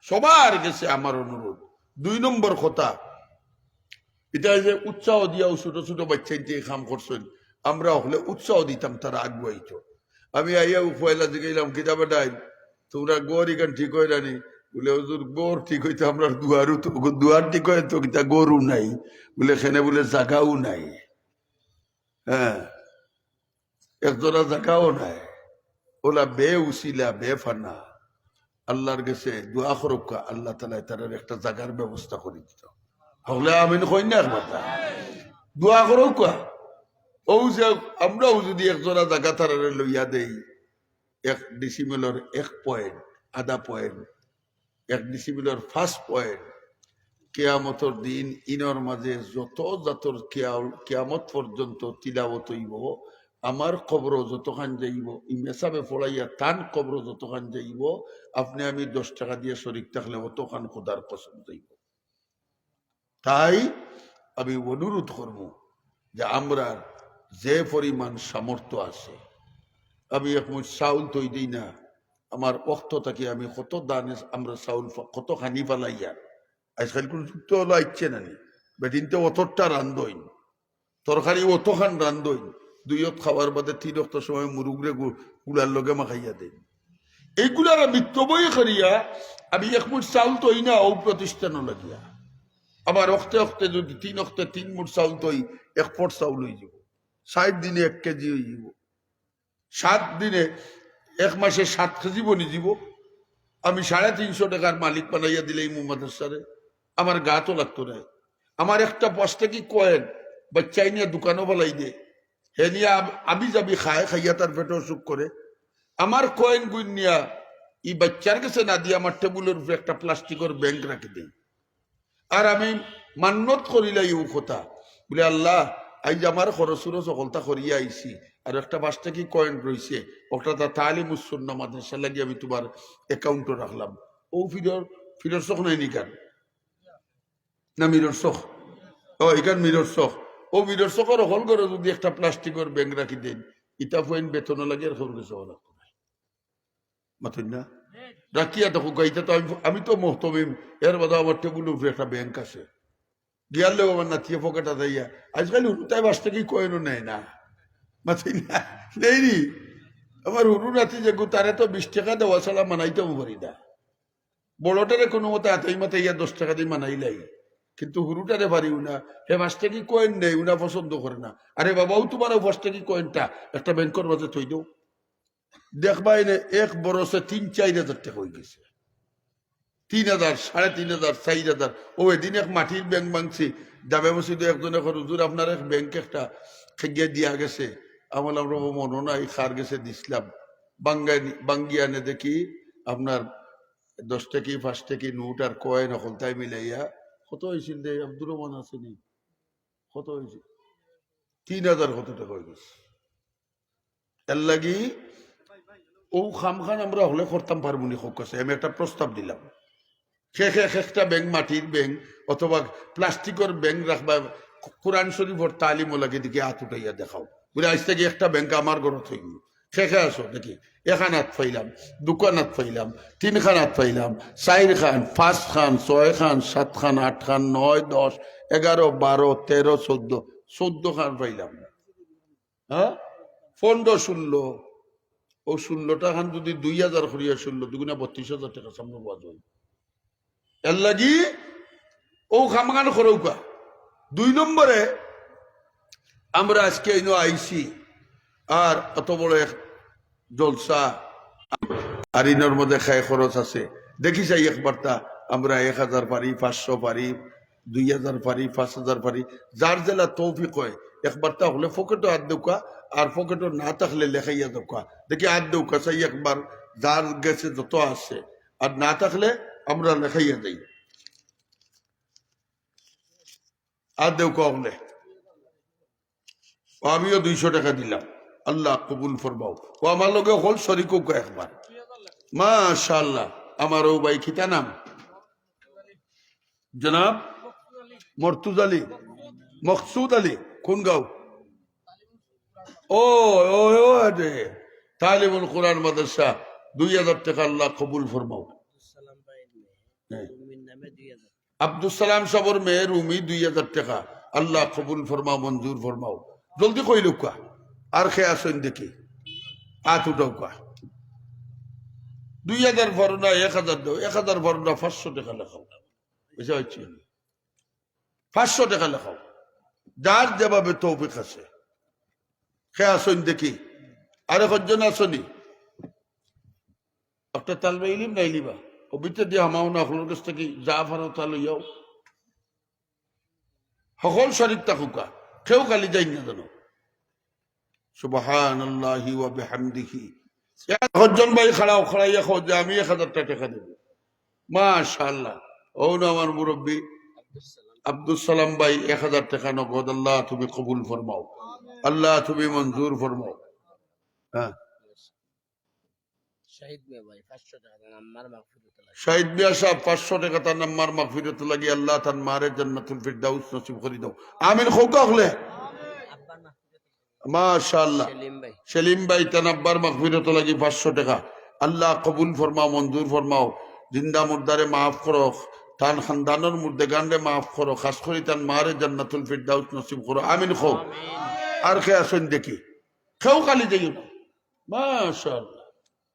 সবার গেছে আমার অনুরোধ, 2 নম্বর কথা এটা যে উৎসাহ দিয়াও ছোট ছোট বাচ্চা দিয়ে কাম করছেন, আমরা হলে উৎসাহ দিতাম তারা আগুয়াইত। আমি আইয়া পয়লা জিগাইলাম কিতাবে ডাই তোমরা গোর ইখান ঠিক হয় রানি বলে হুজুর গোর ঠিক হইতে আমরা দুয়ার ঠিক হয় তো কিতা গরু নাই বলে সেনে বলে জাগাও নাই, হ্যাঁ একজনা জাগাও নাই, ওলা বে উসিলা বে ফানা আল্লাহর কাছে দোয়া করুকা আল্লাহ তালা তার একটা জায়গার ব্যবস্থা করে দিত হলে আমি কই না কথা দোয়া করুকা ও যে আমরাও যদি একজনা জায়গা তারারে লইয়া দেই 1 ডিসিমিলের 1 পয়েন্ট আধা পয়েন্ট 1 ডিসিমিলের 5 পয়েন্ট কেয়ামতর দিন ইনর মাঝে যত জাতর কেয়ামত পর্যন্ত তিলাওয়াত হইব আমার কবর যতখান যাইব ইমেসাবে পড়াইয়া তান কবর যতখান যাইব আপনি আমি 10 টাকা দিয়ে শরিক থাকলে অতখান খোদার কসম যাইব তাই আমি অনুরোধ করব যে আমরা যে পরিমাণ সামর্থ্য আছে আমি এখন চাউল তৈ দিই না আমার অক্ত থাকি আমি কত দানে আমরা চাউল কত খানি পালাইয়া আজকাল কোন যুক্ত হলো ইচ্ছে নানি বেদিনতে অতটা রান্ধইন তরকারি অতখান রান্ধইন 2 অক্ত খাওয়ার বাদে 3 অক্ত সময় মুরুগরে গুলার লগে মাখাইয়া দেন এইগুলার আমি তবই করিয়া আমি এক মুঠ চাউল তৈ না ও প্রতিষ্ঠান লাগিয়া আমার অক্তে অক্তে যদি 3 অক্তে 3 মুঠ চাউল তৈ 1 পট চাউল হয়ে যাব 60 দিনে 1 কেজি হয়ে যাব 7 দিনে 1 মাসে 7 কেজি বনি যাব আমি 350 টাকার মালিক বানাইয়া দিলেই মাদ্রাসারে আমার গা তো লাগতো না আমার একটা বস্তা কি কয়েন বাচ্চাই নিয়ে দোকানও বলাই দে হে নিয়ে আমি যাবি খাইয়া তার পেটে অসুখ করে আমার কয়েন গুণ নিয়া এই বাচ্চার কাছে না দিয়ে আমার টেবিলের উপরে একটা প্লাস্টিকের ব্যাংক রাখি দেই আর আমি মান্যত করিলাই ও কথা বলে আল্লাহ আজ আমার খরচুর সকলতা করিয়া আইছি আর একটা 5টা কি কয়েন রয়েছে ওটা তালিম সুন্নাহ মাদ্রাসা লাগি আমি তোমার অ্যাকাউন্টে রাখলাম ও ফিরর শখ নাই নিকান না মিরর শখ ও এখান মিরর শখ ও মিরর শখের হল করে যদি একটা প্লাস্টিকের ব্যাংক রাখি দেন ইটা পয়েন্ট বেতন লাগে আর খরচ হওয়া লাগতো না মাতুন না রাখিয়া দেখো গাইতে তো আমি তো মোহতমিম এর বাদে আমার টেবিলের উপরে একটা ব্যাংক আছে দিয়ালেও আমার নাতিয়ে পকেটা দেয়া আজকাল হুরুতাই 5টা কি কয়েনও নেয় না মাতুন না নেই আমার হুরু নাতি যে তারে তো 20 টাকা দেওয়া ছাড়া মানাইতেও পারি না বড়টারে কোনো মতে হাতেই মাতে 10 টাকা দিয়ে মানাইলাই কিন্তু হুরুটারে পারিও না হে 5টা কি কয়েন নেই উনা পছন্দ করে না আরে বাবাও তোমারও 5টা কি কয়েনটা একটা ব্যাংকের মাঝে থই দেও দেখবা এনে 1 বরসে 3-4 হাজার টাকা হয়ে গেছে 3,000 3,500 4,000 ও এদিন এক মাটির ব্যাংক ভাঙছি জামে মসজিদে একজনে হুজুর আপনার এক ব্যাংক একটা খেগিয়ে দিয়া গেছে আমার আমরা মনে নাই খার গেছে দিছিলাম বাঙ্গিয়া নে দেখি আপনার 10 টাকি 5 টাকি নোট আর কয়েন এখন তাই মিলাইয়া কত হয়েছিল রে আব্দুর রহমান আসেনি কত হয়েছে 3,000 কত টাকা হয়ে গেছে এর লাগি ও খামখান আমরা হলে করতাম পারবো নি হোক কাছে আমি একটা প্রস্তাব দিলাম একটা ব্যাংক মাটির ব্যাংক অথবা প্লাস্টিকের ব্যাংক রাখবা কোরআন শরীফর তালিম লাগে দিকে হাত উঠাইয়া দেখাও বলে আজ থেকে একটা ব্যাংক আমার ঘর থইল খেখে আসো দেখি 1 খান ফাইলাম 2 খান ফাইলাম 3 খান ফাইলাম 4 খান 5 খান 6 খান 7 খান 8 খান 9 10 11 12 13 14 খান পাইলাম হ্যাঁ 15 16 ও 16টা খান যদি 2,000 করিয়া 16 দুগুণা 32,000 টাকা সামনে পাওয়া যায় এর লাগি ও খামখান করৌকা 2 নম্বরে আমরা আজকে এনে আইসি আর অত বড় এক জলসা আর ইনোর মধ্যে খায় খরচ আছে দেখি চাই একবারটা আমরা 1,000 পারি 500 পারি 2,000 পারি 5,000 পারি যার জেলা তৌফিক হয় একবারটা হলে পকেটও হাত দেউকা আর পকেটও না থাকলে লেখাইয়া দেউকা দেখি হাত দেউকা চাই একবার যার গেছে যত আছে আর না থাকলে আমরা লেখাইয়া যাই আর দেউকা হলে আমিও 200 টাকা দিলাম আল্লাহ কবুল ফরমাও ও আমার লগে হল শরিকও একবার মাশাআল্লাহ আমার ও ভাই খিতা নাম জনাব মর্তুজ আলী মকসুদ আলী কোন গাঁও ও ও রে তালিমুল কোরআন মাদ্রাসা 2,000 টাকা আল্লাহ কবুল ফরমাও আব্দুল সালাম সাবর মেয়ে রুমি 2,000 টাকা আল্লাহ কবুল ফরমাও মঞ্জুর ফরমাও জলদি কইল কা আর খেয়ে আসেন দেখি হাত উঠাও কা 2,000 ভরো না 1,000 দাও 1,000 ভরো না 500 টাকা লেখাও বুঝা হচ্ছে 500 টাকা লেখাও যার যেভাবে তৌফিক আছে খেয়ে আসেন দেখি আরে কজন আসনি একটা তালবে ইলিম নাইলিবা অবিতে দিয়ে আমাও না হলোর কাছ থেকে যা ফারো তা লইয়াও সকল শরীর তাকুকা কেউ গালি যাই না জানো সুবহানাল্লাহি ওয়া বিহামদিহি একজন ভাই খাড়াইয়া খোঁজ যে আমি 1000 টাকা দেব মাশাআল্লাহ ও না আমার মুরব্বী আব্দুল সালাম ভাই 1000 টাকা নগদ আল্লাহ তুমি কবুল ফরমাও আল্লাহ তুমি মঞ্জুর ফরমাও হ্যাঁ শহীদ মিয়া ভাই 500 টাকা আমার মাগফিরাত লাগে শহীদ মিয়া সাহেব 500 টাকা তার নাম্বার মাগফিরাত লাগি আল্লাহ তার মারে জান্নাতুল ফিরদাউস নসিব করে দাও আমিন খোকা হলে আব্বার মাগফিরাত মাশাআল্লাহ সেলিম ভাই সেলিম ভাই তানাব্বার মাগফিরাত লাগি 500 টাকা আল্লাহ কবুল ফরমাও মঞ্জুর ফরমাও জিন্দা মুর্দারে মাফ করো তান খানদানের মুর্দে গান্ডে মাফ করো খাস করে তান মারে জান্নাতুল ফিরদাউস নসিব করো আমিন খো আর কে আসেন দেখি কেউ কালি যাইও না মাশাআল্লাহ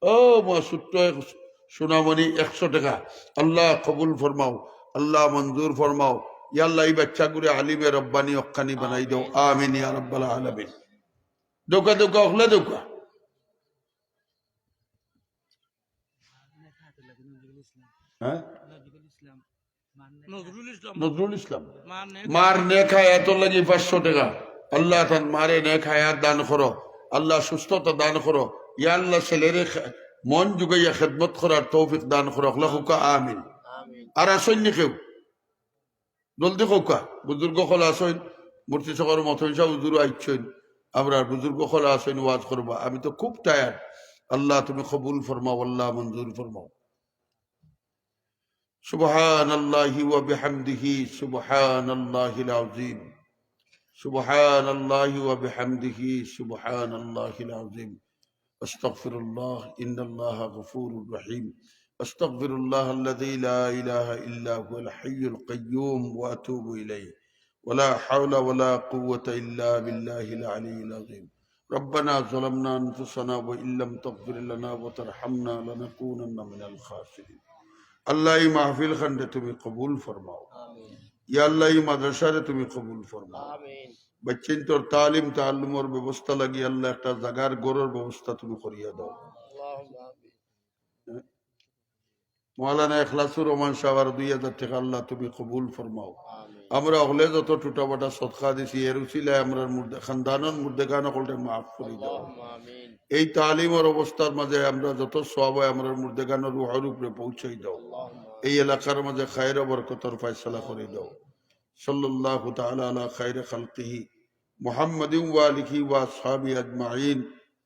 ও মা সুট্ট সোনামণি 100 টাকা আল্লাহ কবুল ফরমাও আল্লাহ মঞ্জুর ফরমাও ইয়া আল্লাহ এই বাচ্চাগুলো আলিমে রব্বানি অক্কানি বানাই দাও আমিন ইয়া রাব্বাল আলামিন দোকা দোকা হলে দোকা হ্যাঁ নজরুল ইসলাম মার নে খায় এত লাগি 500 টাকা আল্লাহ তান মারে নে খায় আর দান করো আল্লাহ সুস্থতা দান করো ইয়া আল্লাহ ছেলেরে মন যুগাইয়া খেদমত করার তৌফিক দান করো আল্লাহুকা আমিন আর আসেন নি কেউ জলদি কোকা বুজুর্গ হল আসেন মূর্তি সকর মতইসা হুজুর আইছেন আমরা বুজুর্গ হল আসেন ওয়াজ করবা আমি তো খুব টায়ার্ড আল্লাহ তুমি কবুল ফরমাও আল্লাহ মঞ্জুর ফরমাও সুবহানাল্লাহি ওয়া বিহামদিহি সুবহানাল্লাহিল আযীম সুবহানাল্লাহি ওয়া বিহামদিহি সুবহানাল্লাহিল আযীম আস্তাগফিরুল্লাহ ইন্নাল্লাহা গফুরুর রহিম আস্তাগফিরুল্লাহ আল্লাযী লা ইলাহা ইল্লা হুয়াল হাইয়ুল কাইয়্যুম ওয়া আতুবু ইলাইহি ওয়ালা হাওলা ওয়ালা কুওয়াতা ইল্লা বিল্লাহিল আলিয়্যিল আযীম ربنا ظلمنا أنفسنا وإن لم تغفر لنا وترحمنا لنكونن من الخاسرين আল্লাহ এই মাহফিল খানটা তুমি কবুল ফরমাও ইয়া আল্লাহ এই মাদ্রাসারে তুমি কবুল ফরমাও বাচ্চিন তোর তালিম তাআল্লুমের ব্যবস্থা লাগি আল্লাহ একটা জায়গার গড়ের ব্যবস্থা তুমি করিয়া দাও মাওলানা ইখলাসুর রহমান সাহেব 2000 টাকা আল্লাহ তুমি কবুল ফরমাও আমরা হলে যত টুটাবাটা সদকা দিছি এর উসিলায় আমরা মুর্দে খানদানের মুর্দে গান কলটা মাফ করে দাও এই তালিমের অবস্থার মাঝে আমরা যত সওয়াব হয় আমরা মুর্দে গানের রুহের উপরে পৌঁছাই দাও এই এলাকার মাঝে খায়ের বরকতের ফয়সালা করে দাও সাল্লাল্লাহু তাআলা আলা খায়রি খালকিহি মুহাম্মাদিন ওয়া আলিহি ওয়া আসহাবিহি আজমাইন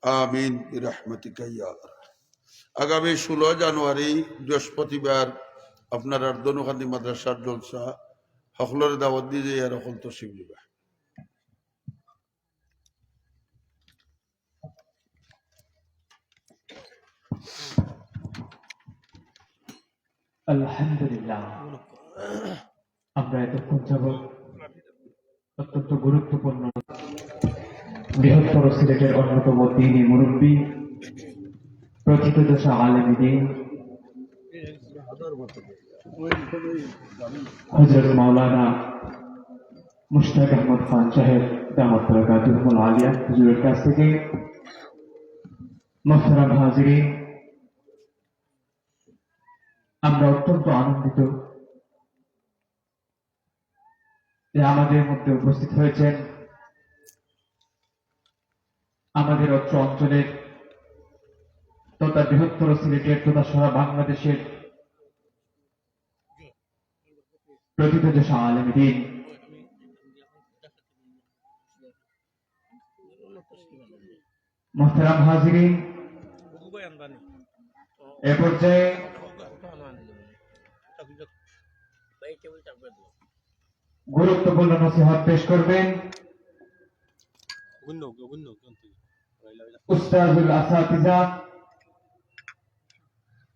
আমিন বিরহমাতিকা ইয়া আরহাম। আগামী 16 জানুয়ারি বৃহস্পতিবার আপনার আর্দনুখান্দি মাদ্রাসার জলসা সকলের দাওয়াত দিয়ে আর এখন তো শিবলিবা আলহামদুলিল্লাহ আমরা এতক্ষণ যাবৎ অত্যন্ত গুরুত্বপূর্ণ বৃহত্তর সিলেটের অন্যতম দ্বীনী মুরব্বী প্রথিতযশা আলেম দ্বীন হযরত মাওলানা মুশতাক আহমদ খান সাহেব দামাত বরকাতুহুল আলিয়া হুজুরের কাছ থেকে মুহতারাম হাজিরিন আমরা অত্যন্ত আনন্দিত যে আমাদের মধ্যে উপস্থিত হয়েছেন আমাদের অত্র অঞ্চলের তথা বৃহত্তর সিলেটের তথা সারা বাংলাদেশের প্রথিতযশা আলেম দ্বীন মুহতারাম হাজিরিন এ পর্যায়ে গুরুত্বপূর্ণ নসিহত পেশ করবেন উস্তাজুল আসাতিজা